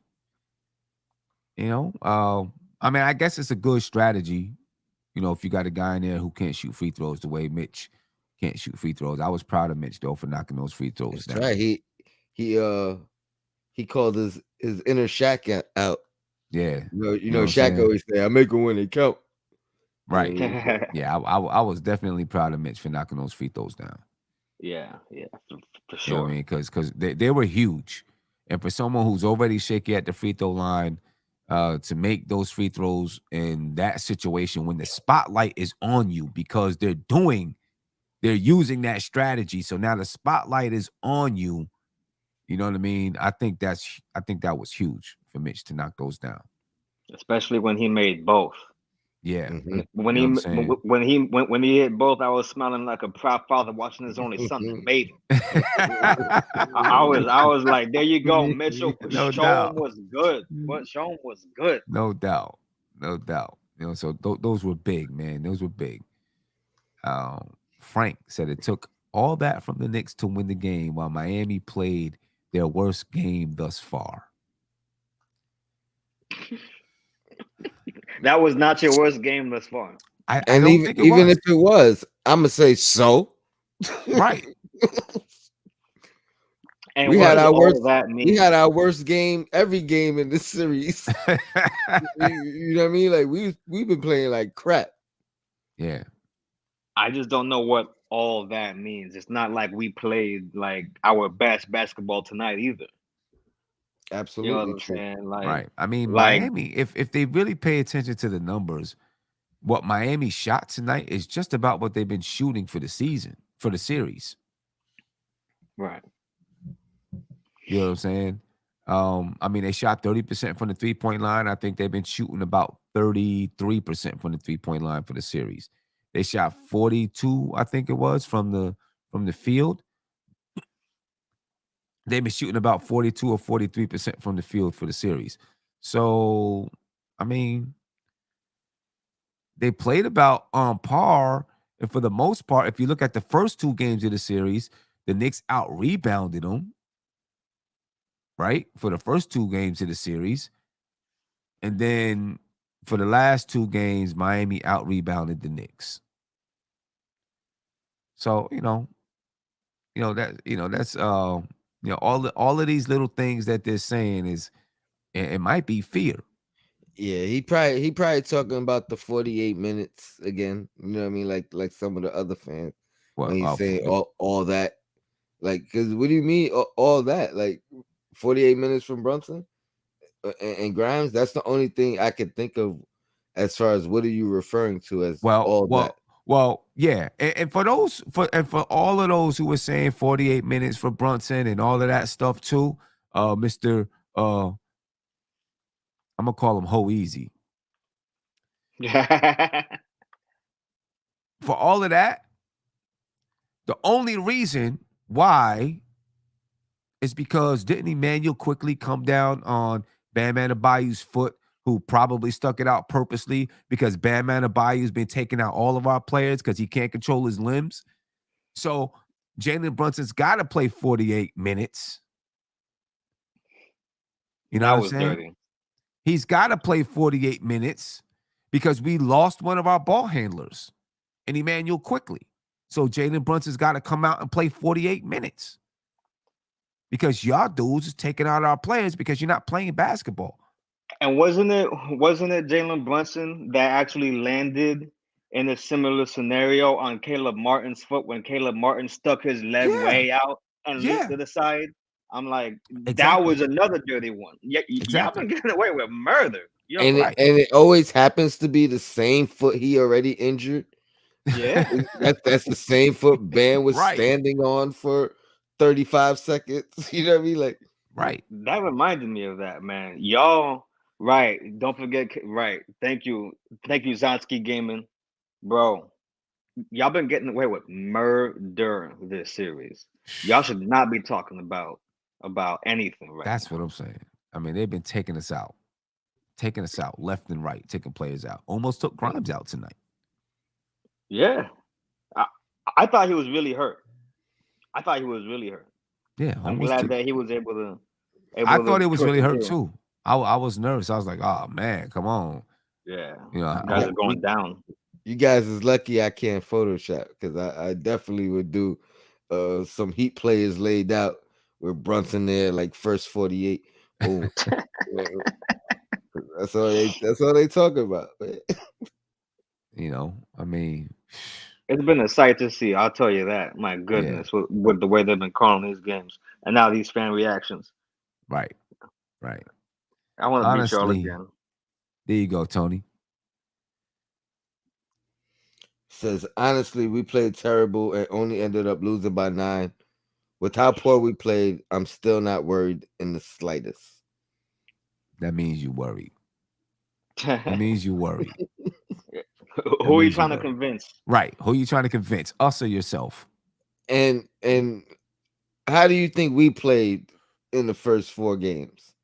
I mean, I guess it's a good strategy. If you got a guy in there who can't shoot free throws the way Mitch can't shoot free throws. I was proud of Mitch though for knocking those free throws down. Right. He called his inner Shaq out. Yeah. You know Shaq always say, I make them when they count. Right. Yeah, I was definitely proud of Mitch for knocking those free throws down. Yeah, for sure. You know what I mean? Because they were huge. And for someone who's already shaky at the free throw line, to make those free throws in that situation when the spotlight is on you because they're using that strategy. So now the spotlight is on you. You know what I mean? I think that was huge for Mitch to knock those down. Especially when he made both. Yeah. Mm-hmm. When he hit both, I was smiling like a proud father watching his only son that made him. I was like, there you go, Mitchell. No Show doubt. him was good. But show him was good. No doubt. So those were big, man. Those were big. Frank said it took all that from the Knicks to win the game while Miami played their worst game thus far. That was not your worst game thus far. I don't think it was. If it was, I'm gonna say so. Right. And we had our worst game every game in this series. You know what I mean? Like we've been playing like crap. Yeah. I just don't know what all that means. It's not like we played like our best basketball tonight either. You know what Absolutely I'm true. saying? Right. I mean, Like Miami, if they really pay attention to the numbers, what Miami shot tonight is just about what they've been shooting for the season, for the series. right. You know what I'm saying? I mean, they shot 30% from the 3-point line. I think they've been shooting about 33% from the 3-point line for the series. They shot 42, I think it was, from the field. They've been shooting about 42 or 43% from the field for the series. So, I mean, they played about on par. And for the most part, if you look at the first two games of the series, the Knicks out rebounded them, right? For the first two games of the series. And then for the last two games, Miami out rebounded the Knicks. So, that's all of these little things that they're saying is it might be fear. Yeah, he probably talking about the 48 minutes again. You know what I mean? Like some of the other fans when Well, he's saying all that. Like, because what do you mean all that? Like 48 minutes from Brunson and Grimes? That's the only thing I could think of as far as what are you referring to as all that? Well, yeah. And for all of those who were saying 48 minutes for Brunson and all of that stuff too, Mr. I'm gonna call him Ho Easy. For all of that, the only reason why is because didn't Emmanuel quickly come down on Bam Adebayo's foot, who probably stuck it out purposely because Bam Adebayo's been taking out all of our players because he can't control his limbs. So Jalen Brunson's got to play 48 minutes. You know that what I'm was saying? dirty. He's got to play 48 minutes because we lost one of our ball handlers and Emmanuel quickly. So Jalen Brunson's got to come out and play 48 minutes because y'all dudes is taking out our players because you're not playing basketball. And wasn't it Jalen Brunson that actually landed in a similar scenario on Caleb Martin's foot when Caleb Martin stuck his leg Yeah. way out and leaped Yeah. to the side? I'm like, that Exactly. was another dirty one. Y'all Exactly. been getting away with murder. Yo, And Right. it always happens to be the same foot he already injured. yeah. That's the same foot Bam was Right. standing on for 35 seconds. You know what I mean? Like, Right. That reminded me of that, man. Y'all, right. Don't forget, right. Thank you. Thank you, Zansky Gaming. Bro, y'all been getting away with murder this series. Y'all should not be talking about anything right That's now. what I'm saying. I mean, they've been taking us out left and right, taking players out. Almost took Grimes out tonight. Yeah. I, I thought he was really hurt. I thought he was really hurt. Yeah, I'm almost glad took. that he was I able thought to it was really hurt persevere. too. I was nervous. I was like, oh man, come on. Yeah. You know, You guys are going down. you guys is lucky I can't Photoshop because I definitely would do some Heat players laid out with Brunson there, like first 48. Boom. That's all they talk about, man. I mean, It's been a sight to see. I'll tell you that. My yeah, goodness, with the way they've been calling these games, and now these fan reactions. right. I want to beat y'all Honestly, again. there you go, Tony. Says honestly, we played terrible and only ended up losing by 9. With how poor we played, I'm still not worried in the slightest. That means you worried. That means you worried. Who are you trying to convince? Right. Who are you trying to convince? Us or yourself? And how do you think we played in the first 4 games?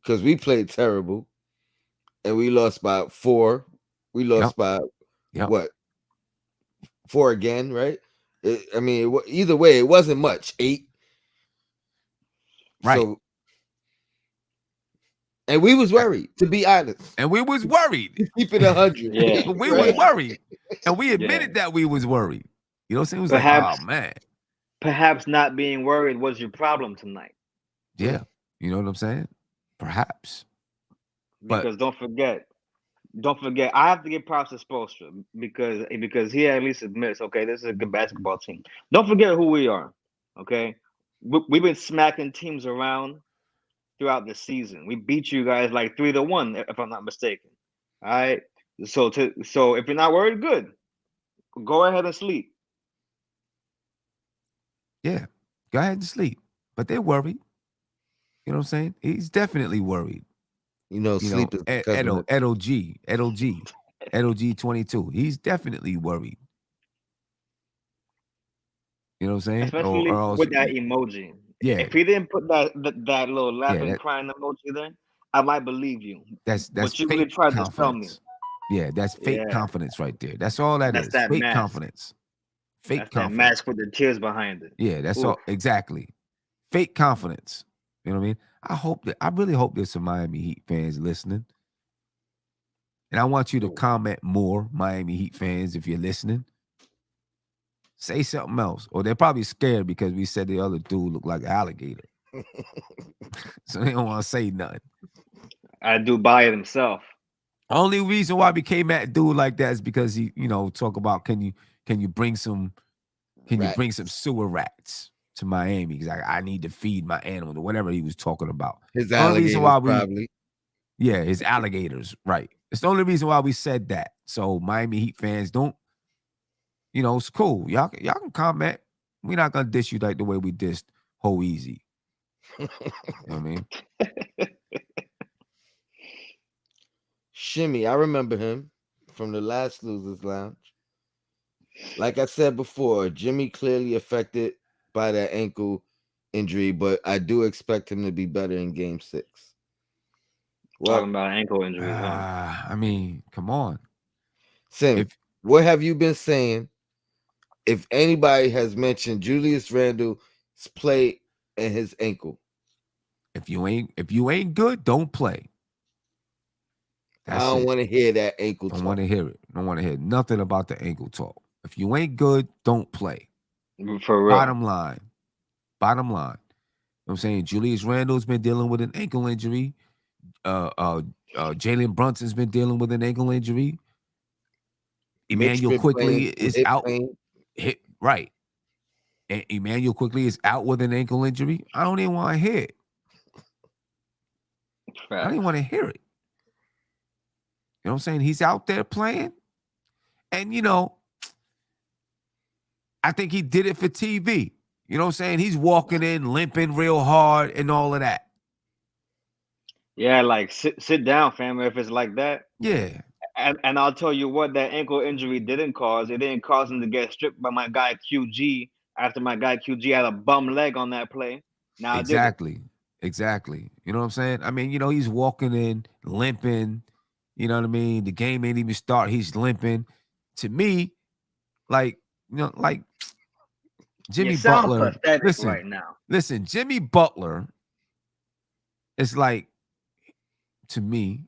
Because we played terrible and we lost by 4. We lost by what? 4 again, right? Either way, it wasn't much. 8. Right. So, and we was worried, to be honest. And we was worried. Keep it 100. Yeah. We right? was worried. And we admitted Yeah. that we was worried. You know what I'm saying? It was Perhaps, like, oh man. perhaps not being worried was your problem tonight. Yeah. You know what I'm saying? Perhaps. Because don't forget, I have to give props to Spoelstra because he at least admits, okay, this is a good basketball team. Don't forget who we are. Okay. we've been smacking teams around throughout the season. We beat you guys like 3-1, if I'm not mistaken. All right. So if you're not worried, good. Go ahead and sleep. Yeah, go ahead and sleep. But they're worried. You know what I'm saying? He's definitely worried. Sleep is becoming Edo 22. He's definitely worried. You know what I'm saying? Especially Or else, with that emoji. yeah, If he didn't put that little laughing, that, crying emoji there, I might believe you. that's But you really fake tried to sell me. confidence. Yeah, that's fake Yeah, confidence right there. That's all that that's is. that Fake mask. confidence. Fake That's that confidence. mask with the tears behind it. Yeah, that's Oof. all. Exactly. Fake confidence. You know what I mean? I really hope there's some Miami Heat fans listening. And I want you to comment more, Miami Heat fans, if you're listening. Say something else. Or they're probably scared because we said the other dude looked like an alligator. So they don't want to say nothing. I do buy it himself. Only reason why we came at dude like that is because he, talk about can you bring some sewer rats to Miami? Because I need to feed my animals or whatever he was talking about. his The only reason why probably. Yeah, his alligators, right. It's the only reason why we said that. So Miami Heat fans don't, it's cool. Y'all can comment. We're not gonna dish you like the way we dissed Ho Easy. You know what I mean? Shimmy, I remember him from the last Losers Lounge. Like I said before, Jimmy clearly affected by that ankle injury, but I do expect him to be better in Game 6. Talking about ankle injuries, huh? I mean, come on. Sim, what have you been saying? If anybody has mentioned Julius Randle's play and his ankle, if you ain't good, don't play. I don't want to hear that ankle talk. Don't want to hear it. Don't want to hear nothing about the ankle talk. If you ain't good, don't play. For real. Bottom line. You know what I'm saying? Julius Randle's been dealing with an ankle injury. Jalen Brunson's been dealing with an ankle injury. Emmanuel Quickly is out. Right. And Emmanuel Quickly is out with an ankle injury. I don't even want to hear it. I don't even want to hear it. You know what I'm saying? He's out there playing. And, I think he did it for TV. You know what I'm saying? He's walking in, limping real hard and all of that. Yeah, like sit down, family, if it's like that. Yeah. And I'll tell you what, that ankle injury didn't cause. It didn't cause him to get stripped by my guy QG after my guy QG had a bum leg on that play. Now Exactly. You know what I'm saying? I mean, he's walking in, limping. You know what I mean? The game ain't even start. He's limping. To me, like Jimmy Butler. Listen, right now. Listen, Jimmy Butler is like, to me,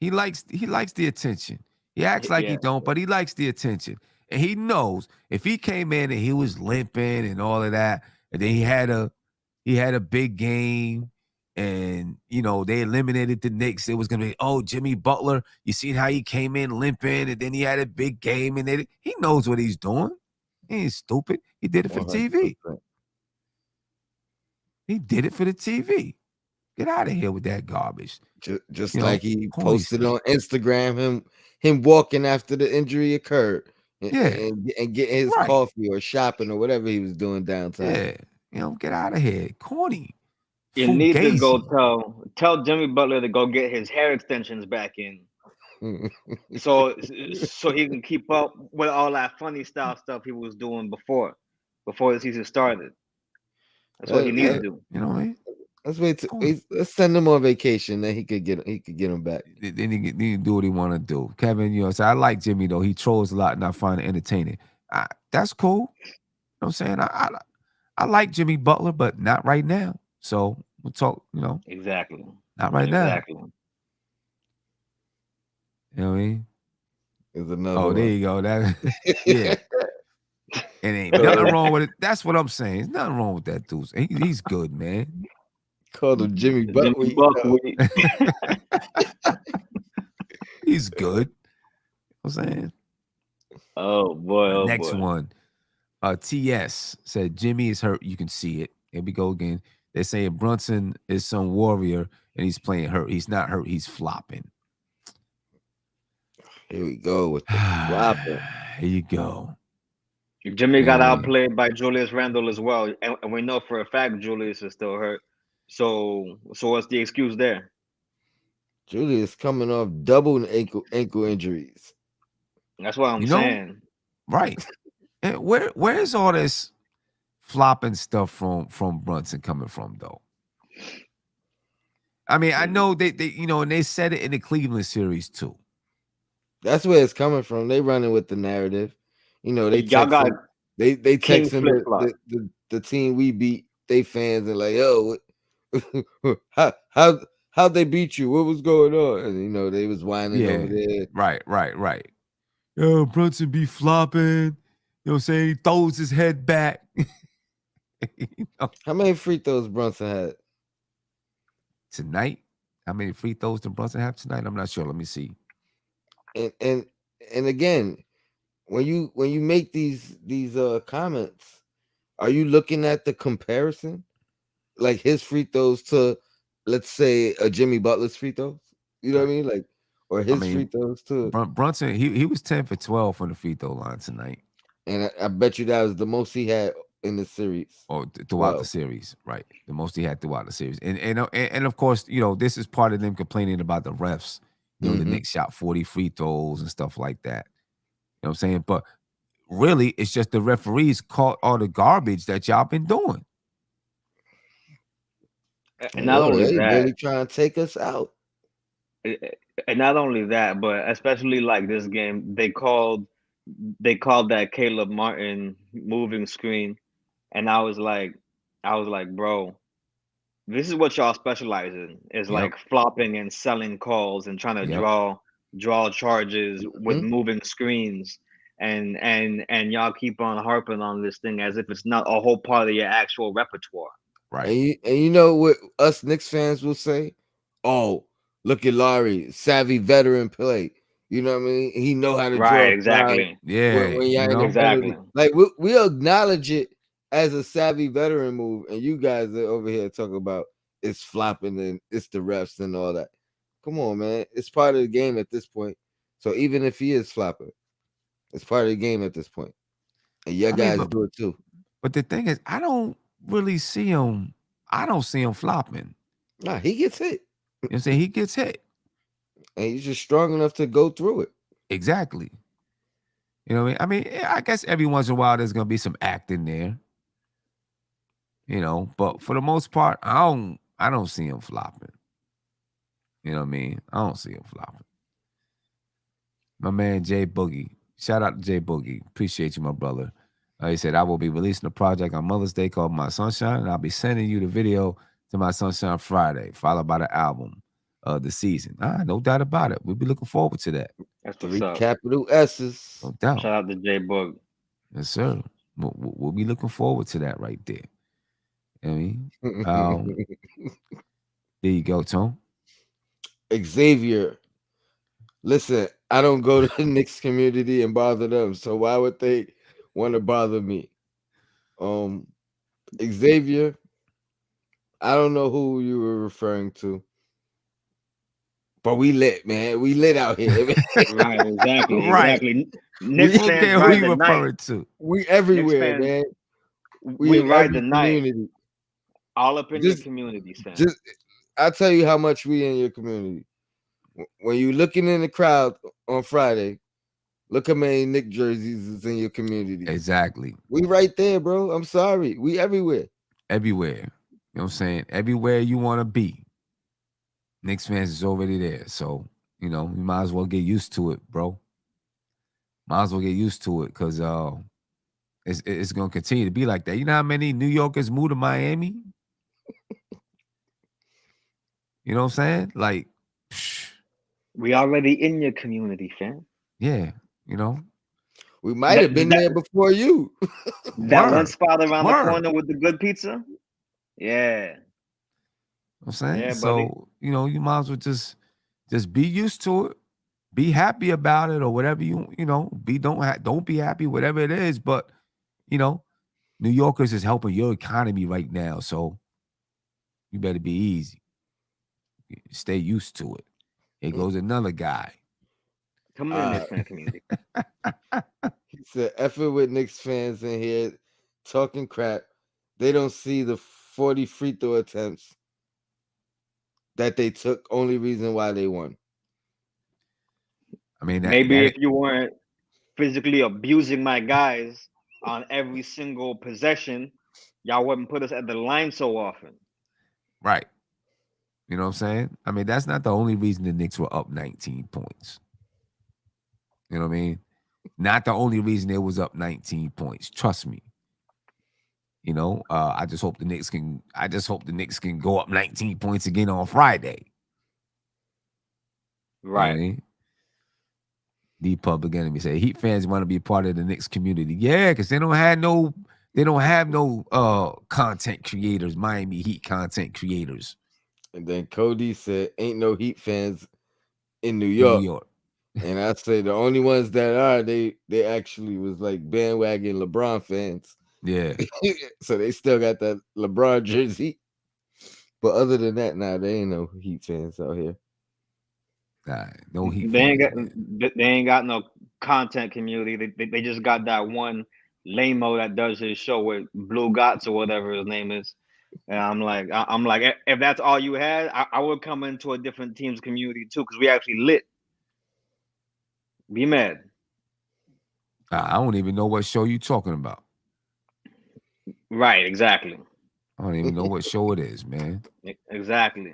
he likes the attention. He acts like he don't, but he likes the attention. And he knows if he came in and he was limping and all of that, and then he had a big game, and they eliminated the Knicks. It was gonna be, Jimmy Butler. You seen how he came in limping, and then he had a big game, and he knows what he's doing. He ain't stupid. He did it for 100%. TV. He did it for the TV. Get out of here with that garbage. Just like he posted on Instagram, him walking after the injury occurred. And getting his coffee or shopping or whatever he was doing downtown. Yeah. Get out of here. Corny. You need to go tell Jimmy Butler to go get his hair extensions back in. so he can keep up with all that funny style stuff he was doing before the season started. That's what he needs to do. You know what I mean? Let's send him on vacation. Then he could get him back. Then he can do what he want to do. Kevin, so I like Jimmy though. He trolls a lot, and I find it entertaining. That's cool. You know what I'm saying? I like Jimmy Butler, but not right now. So we'll talk. Exactly. Not right now. Exactly. You know what I mean? There's another. Oh, there you go. That yeah. And ain't nothing wrong with it. That's what I'm saying. There's nothing wrong with that dude. He's good, man. Called him Jimmy Buckwheat. He's good. You know what I'm saying? Oh boy. Next one. TS said Jimmy is hurt. You can see it. Here we go again. They're saying Brunson is some warrior and he's playing hurt. He's not hurt. He's flopping. Here we go with the flopping. Here you go. Jimmy You know got what I mean? outplayed by Julius Randle as well, and we know for a fact Julius is still hurt. So what's the excuse there? Julius coming off double ankle injuries. That's what I'm You know? saying. Right. And where's all this flopping stuff from Brunson coming from though? I mean, I know they and they said it in the Cleveland series too. That's where it's coming from. They running with the narrative. You know, they Y'all got texting, they King texting flip-flop. the team we beat, they fans, and like, yo, how they beat you? What was going on? And you know, they was whining over there. Right. Yo, Brunson be flopping. You know what I'm saying? He throws his head back. How many free throws Brunson had Tonight? How many free throws did Brunson have tonight? I'm not sure. Let me see. and again, when you make these comments, are you looking at the comparison, like his free throws to, let's say, a Jimmy Butler's free throws? You know what I mean, like, or his free throws too. Brunson, he was 10 for 12 from the free throw line tonight, and I bet you that was the most he had in the series, or throughout the series, right? The most he had throughout the series, and of course, this is part of them complaining about the refs. The Knicks shot 40 free throws and stuff like that. You know what I'm saying? But really, it's just the referees caught all the garbage that y'all been doing. And not only they that, really trying to take us out. And not only that, but especially like this game, they called that Caleb Martin moving screen, and I was like, bro, this is what y'all specialize in, is like flopping and selling calls and trying to draw charges with moving screens, and y'all keep on harping on this thing as if it's not a whole part of your actual repertoire. Right. And you know what us Knicks fans will say? Oh, look at Larry, savvy veteran play. You know what I mean? He know how to draw. Exactly. Yeah, when you're in the exactly. penalty. Like we acknowledge it as a savvy veteran move, and you guys are over here talking about it's flopping and it's the refs and all that. Come on, man. It's part of the game at this point. So even if he is flopping, it's part of the game at this point. And your guys do it too. But the thing is, I don't really see him. I don't see him flopping. Nah, he gets hit. You know what I'm saying? He gets hit. And he's just strong enough to go through it. Exactly. You know what I mean? I guess every once in a while there's gonna be some acting there. But for the most part, I don't see him flopping. You know what I mean? I don't see him flopping. My man Jay Boogie. Shout out to Jay Boogie. Appreciate you, my brother. He said, I will be releasing a project on Mother's Day called My Sunshine, and I'll be sending you the video to My Sunshine Friday, followed by the album of the season. No doubt about it. We'll be looking forward to that. That's what's 3 up. capital S's. No doubt. Shout out to J Boog. Yes, sir. We'll be looking forward to that right there. You know what I mean? There you go, Tom. Xavier. Listen, I don't go to the Knicks community and bother them, so why would they want to bother me? Xavier, I don't know who you were referring to, but we lit, man. We lit out here. Right, exactly. Right. Knicks We don't fans care who ride you the referring night. to. We everywhere, fans, man. We in ride the every night. community. All up in your community, fam. I'll tell you how much we in your community. When you looking in the crowd on Friday, look how many Knick jerseys is in your community. Exactly. We right there, bro. I'm sorry. We everywhere. Everywhere. You know what I'm saying? Everywhere you want to be. Knicks fans is already there. So, you might as well get used to it, bro. Might as well get used to it because it's going to continue to be like that. You know how many New Yorkers moved to Miami? You know what I'm saying? Like, we already in your community, fam. Yeah, we might have been there before you. That one spot around the corner with the good pizza. Yeah. I'm saying, yeah, so buddy. You might as well just be used to it, be happy about it, or whatever don't be happy, whatever it is. But New Yorkers is helping your economy right now, so you better be easy. Stay used to it. Here goes another guy. Come in, Knicks fan community. He said, effing with Knicks fans in here talking crap. They don't see the 40 free throw attempts that they took. Only reason why they won. I mean, Maybe if you weren't physically abusing my guys on every single possession, y'all wouldn't put us at the line so often. right. You know what I'm saying? I mean, that's not the only reason the Knicks were up 19 points. You know what I mean? Not the only reason it was up 19 points. Trust me. You know, I just hope the Knicks can go up 19 points again on Friday. Right. You know what I mean? The Public Enemy say Heat fans want to be a part of the Knicks community. Yeah, because they don't have no content creators, Miami Heat content creators. And then Cody said, ain't no Heat fans in New In York. New York. And I say the only ones that are, they actually was like bandwagon LeBron fans. Yeah. So they still got that LeBron jersey. But other than that, they ain't no Heat fans out here. No Heat They ain't fans. they ain't got no content community. They just got that one lame-o that does his show with Blue Gots or whatever his name is. And I'm like, if that's all you had, I would come into a different team's community too, because we actually lit. Be mad. I don't even know what show you talking about. Right, exactly. I don't even know what show it is, man. Exactly.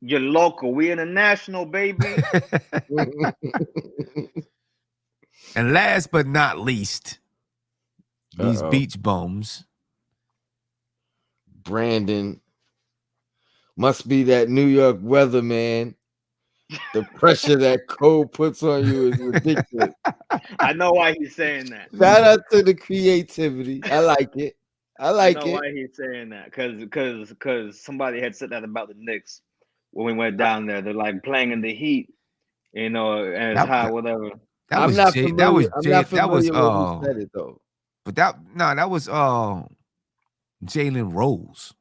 You're local. We international, baby. And last but not least, these Uh-oh. beach bums. Brandon must be that New York weather, man. The pressure that cold puts on you is ridiculous. I know why he's saying that. Shout out to the creativity. I like it. I know why he's saying that. Because somebody had said that about the Knicks when we went down there. They're like playing in the heat, and it's hot, whatever. I'm not familiar with who said it though. But that was Jalen Rose.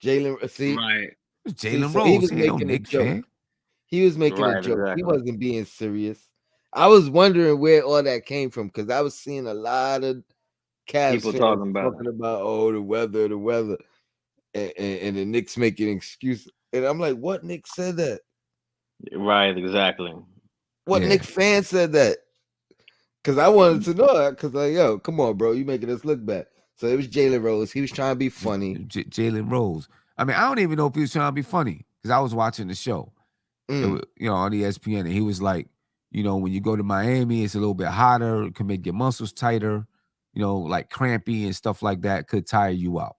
Right. Jalen Rose. He was making a joke. Fan. He was making a joke. Exactly. He wasn't being serious. I was wondering where all that came from because I was seeing a lot of Cavs people talking about the weather, and the Knicks making excuses. And I'm like, what Knicks said that? Right, exactly. What Knicks fan said that? Because I wanted to know that. Because like, yo, come on, bro, you making us look bad. So it was Jalen Rose. He was trying to be funny. Jalen Rose. I mean, I don't even know if he was trying to be funny because I was watching the show, on ESPN, and he was like, when you go to Miami, it's a little bit hotter. It can make your muscles tighter. Like crampy and stuff like that could tire you out.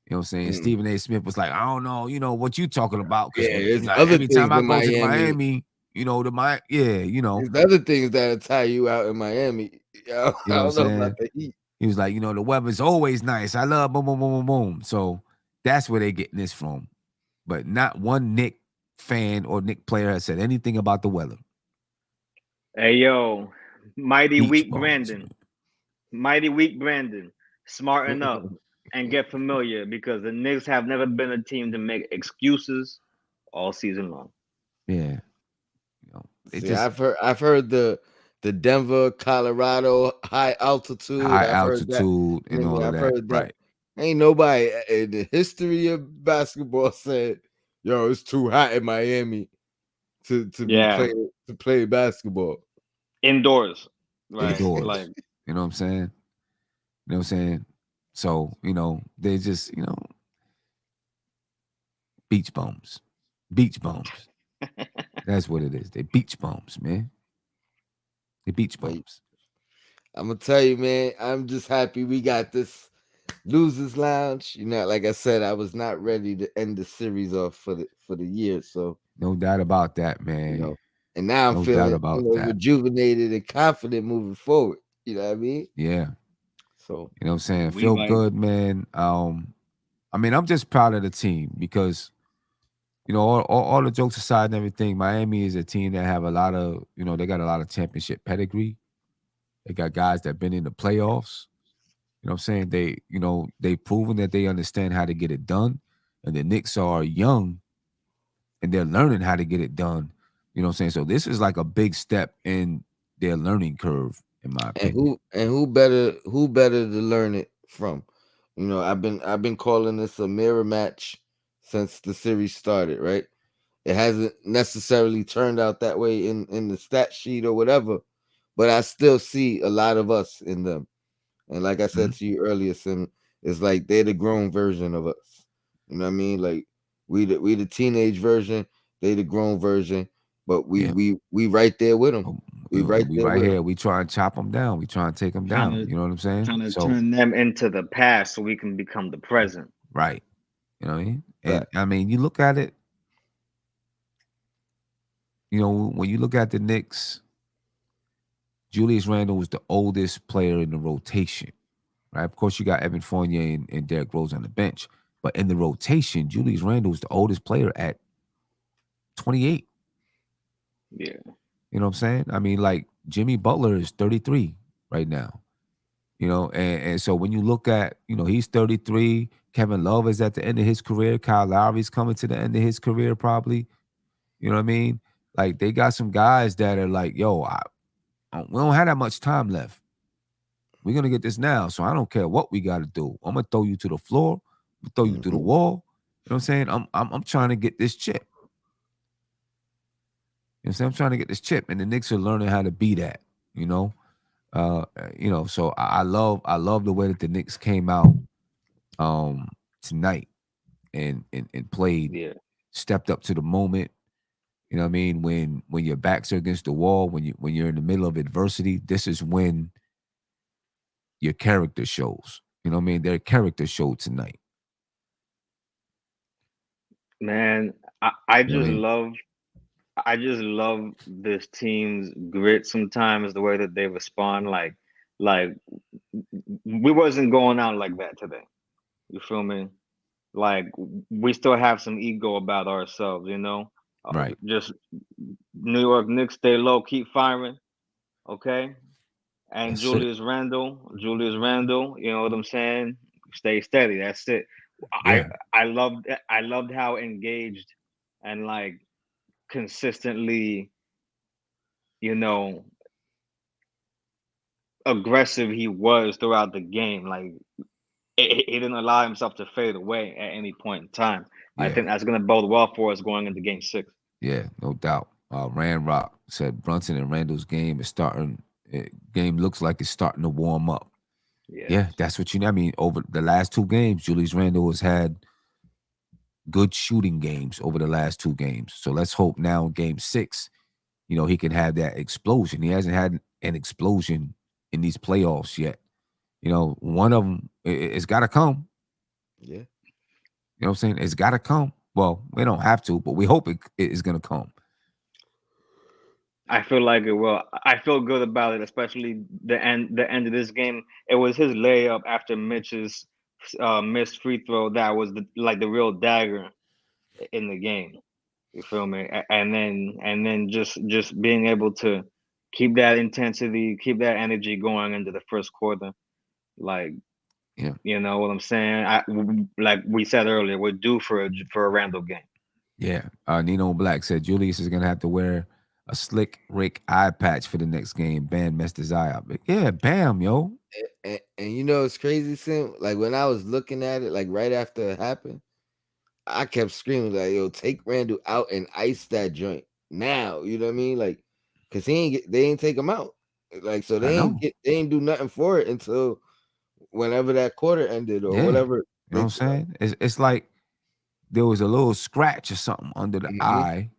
You know what I'm saying? Stephen A. Smith was like, I don't know, what you talking about? Yeah, like, every time I go to Miami, there's other things that'll tire you out in Miami. I don't know about the heat. He was like, the weather's always nice. I love boom, boom, boom, boom, boom. So that's where they're getting this from. But not one Knick fan or Knick player has said anything about the weather. Hey, yo, mighty weak Brandon. Mighty weak Brandon. Smarten up and get familiar because the Knicks have never been a team to make excuses all season long. Yeah. I've heard the Denver, Colorado high altitude. And all of that. Heard that. Right. Ain't nobody in the history of basketball said, "Yo, it's too hot in Miami to play basketball indoors." Right. Indoors. Like, you know what I'm saying? You know what I'm saying? So, they just, beach bums. Beach bums. That's what it is. They're beach bums, man. They're beach bums. I'm going to tell you, man, I'm just happy we got this Losers Lounge. Like I said, I was not ready to end the series off for the year. So no doubt about that, man. And now I'm feeling rejuvenated and confident moving forward. You know what I mean? Yeah. So you know what I'm saying? Feel good, man. I mean, I'm just proud of the team because, all the jokes aside and everything, Miami is a team that have a lot of, they got a lot of championship pedigree. They got guys that been in the playoffs. You know what I'm saying? They've proven that they understand how to get it done. And the Knicks are young and they're learning how to get it done. You know what I'm saying? So this is like a big step in their learning curve, in my And opinion. who better to learn it from? You know, I've been calling this a mirror match since the series started, right? It hasn't necessarily turned out that way in the stat sheet or whatever, but I still see a lot of us in them. And like I said to you earlier, Sim, it's like they're the grown version of us. You know what I mean? Like we the teenage version, they the grown version, but we Yeah. we right there with them. We right We there right with them. here. We try and chop them down. We try and take them Trying down. to You know what I'm saying? trying to So, turn them into the past so we can become the present. right. You know what I mean? And But I mean, you look at it, when you look at the Knicks, Julius Randle was the oldest player in the rotation, right? Of course, you got Evan Fournier and Derrick Rose on the bench, but in the rotation, Julius Randle was the oldest player at 28. Yeah. You know what I'm saying? I mean, like Jimmy Butler is 33 right now. And so when you look at, he's 33. Kevin Love is at the end of his career. Kyle Lowry's coming to the end of his career, probably. You know what I mean? Like they got some guys that are like, yo, we don't have that much time left. We're gonna get this now. So I don't care what we gotta do. I'm gonna throw you to the floor, I'm gonna throw you through the wall. You know what I'm saying? I'm trying to get this chip. You know what I'm saying? I'm trying to get this chip. And the Knicks are learning how to be that, you know. So I love the way that the Knicks came out tonight and played, Yeah. stepped up to the moment. You know what I mean? When your backs are against the wall, when you're in the middle of adversity, this is when your character shows. You know what I mean? Their character showed tonight. Man, I You know what just I mean? love I just love this team's grit sometimes, the way that they respond. Like we wasn't going out like that today. You feel me? Like we still have some ego about ourselves, you know. Right. Just New York Knicks, stay low, keep firing, okay? And That's it. Julius Randle, you know what I'm saying? Stay steady. That's it. I Yeah. I loved how engaged and like consistently, you know, aggressive he was throughout the game. Like he didn't allow himself to fade away at any point in time. I Yeah. think that's going to bode well for us going into Game 6. Yeah. No doubt. Rand Rock said Brunson and Randall's game is starting. Game looks like it's starting to warm up. Yes. Yeah, that's what you know. I mean, over the last two games, Julius Randle has had good shooting games over the last two games. So let's hope now in Game 6, he can have that explosion. He hasn't had an explosion in these playoffs yet. One of them, it's got to come. yeah, You know what I'm saying? It's got to come. Well, we don't have to, but we hope it is going to come. I feel like it will. I feel good about it, especially the end of this game. It was his layup after Mitch's missed free throw that was the real dagger in the game. You feel me? And then just being able to keep that intensity, keep that energy going into the first quarter. Like, Yeah. you know what I'm saying? Like we said earlier, we're due for a Randall game. Yeah. Nino Black said Julius is going to have to wear a slick Rick eye patch for the next game. Bam messed his eye up. But yeah, bam, yo. and you know it's crazy, Sim. Like when I was looking at it, like right after it happened, I kept screaming like, "Yo, take Randall out and ice that joint now." You know what I mean? Like, cause they ain't take him out. Like, so I know. they ain't do nothing for it until whenever that quarter ended or Yeah. whatever. You know what I'm saying? It's like there was a little scratch or something under the Mhm. eye.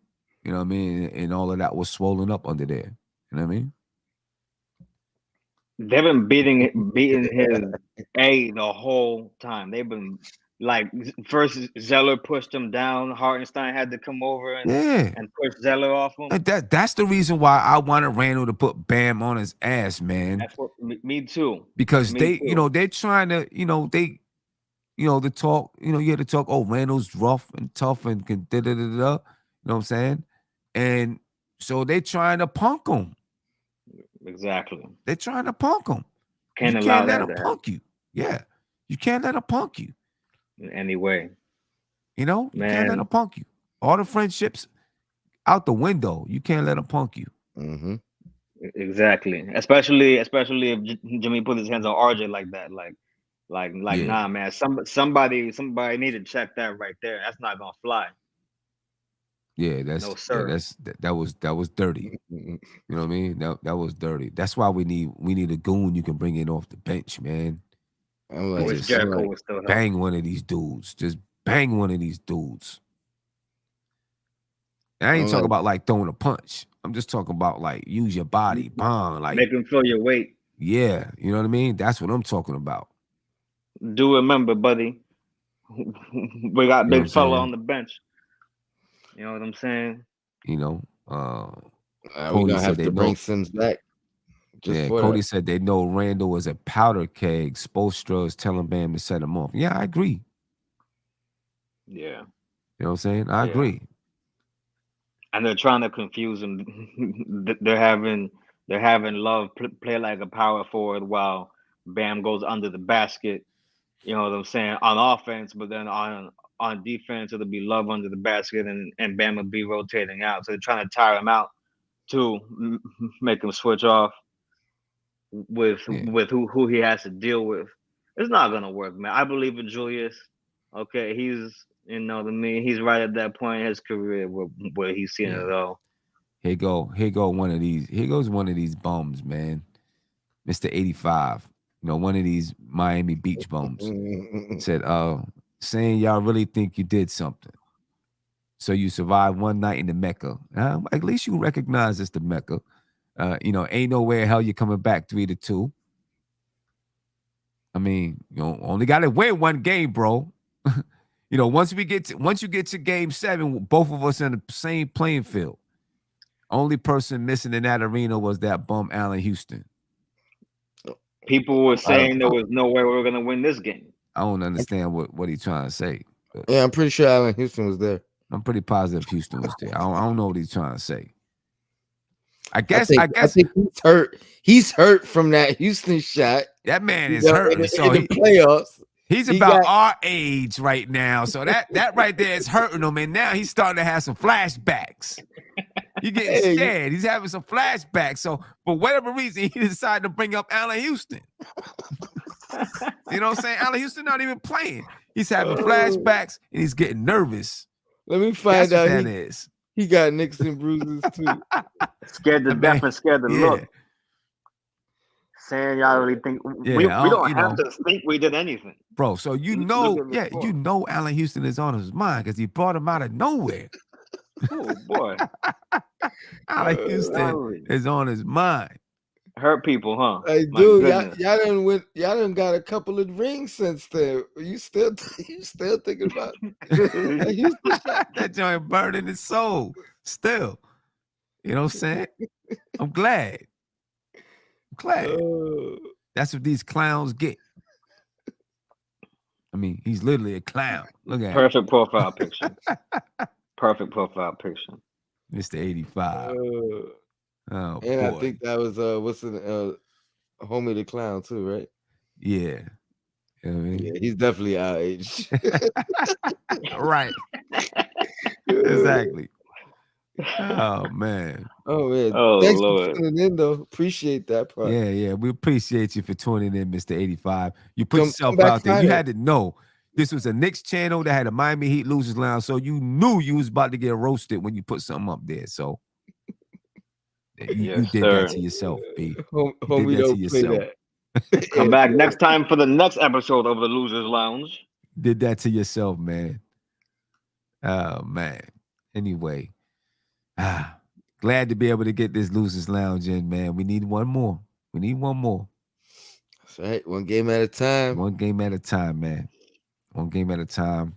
You know what I mean? And all of that was swollen up under there. You know what I mean? They've been beating his A the whole time. They've been like first Zeller pushed him down. Hartenstein had to come over and Yeah. and push Zeller off him. And that's the reason why I wanted Randall to put Bam on his ass, man. That's what me too. Because Me too. they're trying to, the talk, you hear the talk, oh, Randall's rough and tough and can da da da da. You know what I'm saying? And so they trying to punk him. Exactly. They're trying to punk him. You Can't can't allow let that him to punk happen. you. Yeah, you can't let them punk you. Anyway, You know, you can't let them man, punk you. All the friendships out the window. You can't let them punk you. Mm-hmm. exactly. Especially if Jimmy put his hands on RJ like that, like Yeah, nah, man. Somebody need to check that right there. That's not gonna fly. yeah, No sir. that was dirty. You know what I mean? That was dirty. That's why we need a goon you can bring in off the bench, man, I'm I and like, wish just I'm Jericho like, would still help. bang one of these dudes. Just bang one of these dudes. And I ain't I'm talking like, about like throwing a punch. I'm just talking about like use your body, bang, like Make him feel your weight. yeah, you know what I mean? That's what I'm talking about. Do remember, buddy, we got You know what big I'm fella saying? on the bench. You know what I'm saying? You know, we Cody gonna said have they to bring know. Sims back just Yeah, for Cody that. said they know Randall is a powder keg. Spoelstra is telling Bam to set him off. Yeah, I agree. Yeah, You know what I'm saying? I yeah. agree. And they're trying to confuse him. They're having Love play like a power forward while Bam goes under the basket. You know what I'm saying, on offense, but then on defense it'll be Love under the basket and Bam will be rotating out. So they're trying to tire him out to make him switch off with Yeah, who he has to deal with. It's not gonna work, man. I believe in Julius. Okay, he's you know what I mean. He's right at that point in his career where he's seeing yeah. it all. Here go one of these. Here goes one of these bums, man. Mr. 85. You know, one of these Miami Beach bums said, saying y'all really think you did something. So you survived one night in the Mecca. At least you recognize it's the Mecca. You know, ain't no way hell you're coming back 3-2. I mean, you know, only got to win one game, bro. You know, once you get to game 7, both of us in the same playing field. Only person missing in that arena was that bum Allen Houston. People were I, saying there was no way we were gonna win this game. I don't understand what he's trying to say. But Yeah, I'm pretty sure Allen Houston was there. I'm pretty positive Houston was there. I don't know what he's trying to say. I I guess think he's hurt. He's hurt from that Houston shot. that man You is know, hurting. So in the playoffs, he's he about got our age right now. So that right there is hurting him. And now he's starting to have some flashbacks. He's getting hey, scared. He's having some flashbacks. So for whatever reason, he decided to bring up Allen Houston. You know what I'm saying? Allen Houston not even playing. He's having flashbacks and he's getting nervous. let me That's find what out that is. he got nicks and bruises too. Scared to I death mean, and scared to yeah, look. Saying y'all really think we yeah. we don't You have know, to think we did anything. bro. So Look at the you score. know, Allen Houston is on his mind because he brought him out of nowhere. Oh boy, Allen Houston golly. is on his mind. Hurt people, huh? Hey, My dude, goodness. y'all done got a couple of rings since then. You still thinking about that Houston shot? That joint burning his soul still. You know what I'm saying? I'm glad. I'm glad. Uh, That's what these clowns get. I mean, he's literally a clown. Look at him. Perfect profile picture. Perfect profile picture. Mr. 85. Oh and I boy. think that was Homie the Clown too, right? Yeah. You know what I mean? Yeah, he's definitely our age. Right. Exactly. Oh man. Oh man, Oh thanks for Lord. tuning in though. Appreciate that part. Yeah. We appreciate you for tuning in, Mr. 85. You put Come yourself back out there. You Friday. had to know this was a Knicks channel that had a Miami Heat Losers Lounge. So you knew you was about to get roasted when you put something up there. So you Yes, did that sir. to yourself, B. Homie, You did that to don't play yourself. that. Come back next time for the next episode of the Losers Lounge. Did that to yourself, man. Oh man. Anyway, glad to be able to get this Losers Lounge in, man. We need one more. We need one more. That's right. One game at a time. One game at a time, man. One game at a time.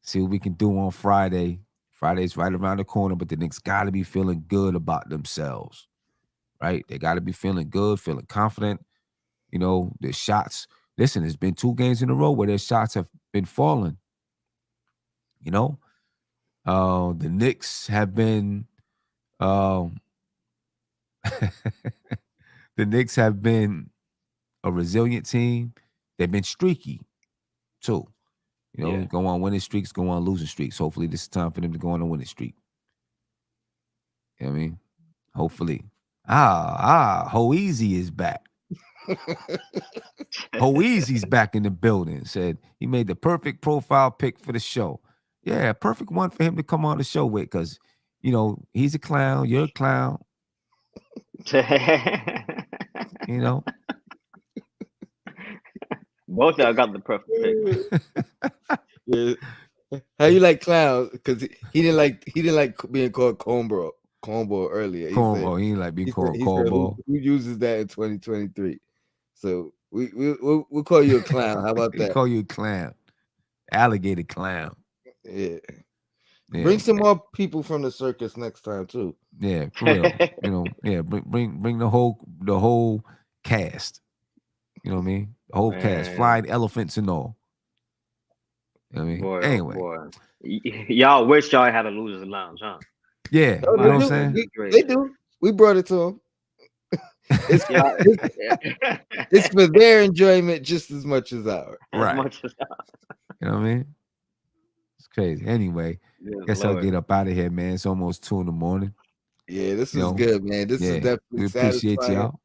See what we can do on Friday. Friday's right around the corner, but the Knicks got to be feeling good about themselves, right? They got to be feeling good, feeling confident. You know, the shots. Listen, there's been 2 games in a row where their shots have been falling. You know, the Knicks have been, the Knicks have been a resilient team. They've been streaky too. You know, Yeah. go on winning streaks, go on losing streaks. Hopefully, this is time for them to go on a winning streak. You know what I mean? Hopefully. Ho Easy is back. Ho Easy's back in the building. Said he made the perfect profile pic for the show. Yeah, perfect one for him to come on the show with, because you know he's a clown, you're a clown. You know, Both y'all got the perfect pick. Yeah. How you like clowns? Because he didn't like being called cornball earlier. cornball. He ain't like being called he said, cornball. who uses that in 2023? So we'll call you a clown. How about He that? call you a clown, alligator clown. Yeah. Yeah. Bring some more people from the circus next time too. Yeah, for real. You know, yeah, bring the whole cast. You know what I mean? The whole cast, Man. flying elephants and all. You know what I mean? Boy, Anyway, oh boy. Y'all wish y'all had a losers lounge, huh? yeah, Oh, you know what I'm saying? They do. We brought it to them. It's, Yeah. it's for their enjoyment just as much as ours. Right. As much as You know what I mean? It's crazy. Anyway, Good guess I'll Lord. get up out of here, man. It's almost 2 a.m. Yeah, this You is know, good, man. This is yeah, definitely we appreciate satisfying. y'all.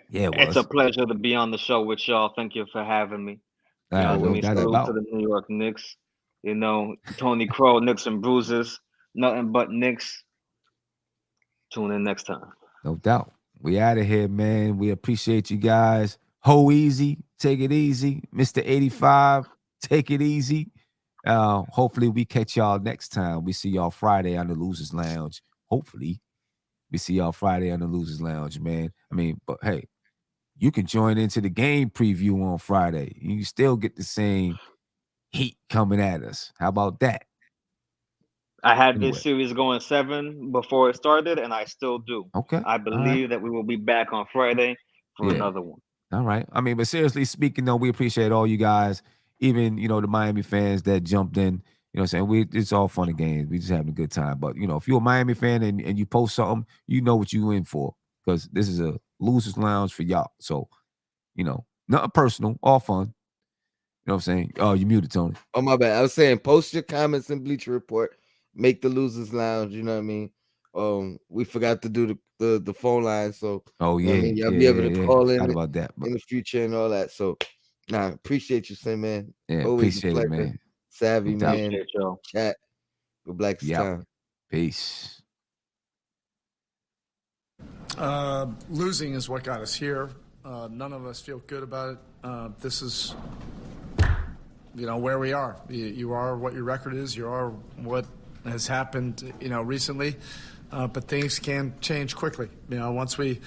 Yeah, it It's was. a pleasure to be on the show with y'all. Thank you for having me. You know, No I mean, doubt salute about to it. the New York Knicks. You know, Tony Crow, Knicks and Bruises. Nothing but Knicks. Tune in next time. No doubt. We out of here, man. We appreciate you guys. Ho Easy, take it easy. Mr. 85, take it easy. Hopefully we catch y'all next time. We see y'all Friday on the Losers Lounge. Hopefully we see y'all Friday on the Losers Lounge, man. I mean, but hey, you can join into the game preview on Friday. You still get the same heat coming at us. How about that? I had Anyway. this series going 7 before it started, and I still do. Okay. I believe that we will be back on Friday for Yeah. another one. All right. I mean, but seriously speaking, though, we appreciate all you guys, even, you know, the Miami fans that jumped in. You know what I'm saying? It's all fun and games. We just having a good time. But, you know, if you're a Miami fan and you post something, you know what you in for, because this is a Losers Lounge for y'all. So, you know, nothing personal, all fun. You know what I'm saying? Oh, you muted, Tony. Oh, my bad. I was saying post your comments in Bleacher Report. Make the Losers Lounge. You know what I mean? We forgot to do the phone line. So, Oh, you know yeah. what I mean? Y'all Yeah, be able yeah, to yeah. call Forgot in about that. But in the future and all that. So, appreciate you, Sam, man. yeah, Always appreciate a it, pleasure. man. Savvy, No doubt. man. Appreciate y'all. Chat with Black's Yep. Time. Peace. Losing is what got us here. None of us feel good about it. This is, you know, where we are. You are what your record is. You are what has happened, you know, recently. But things can change quickly. You know, once we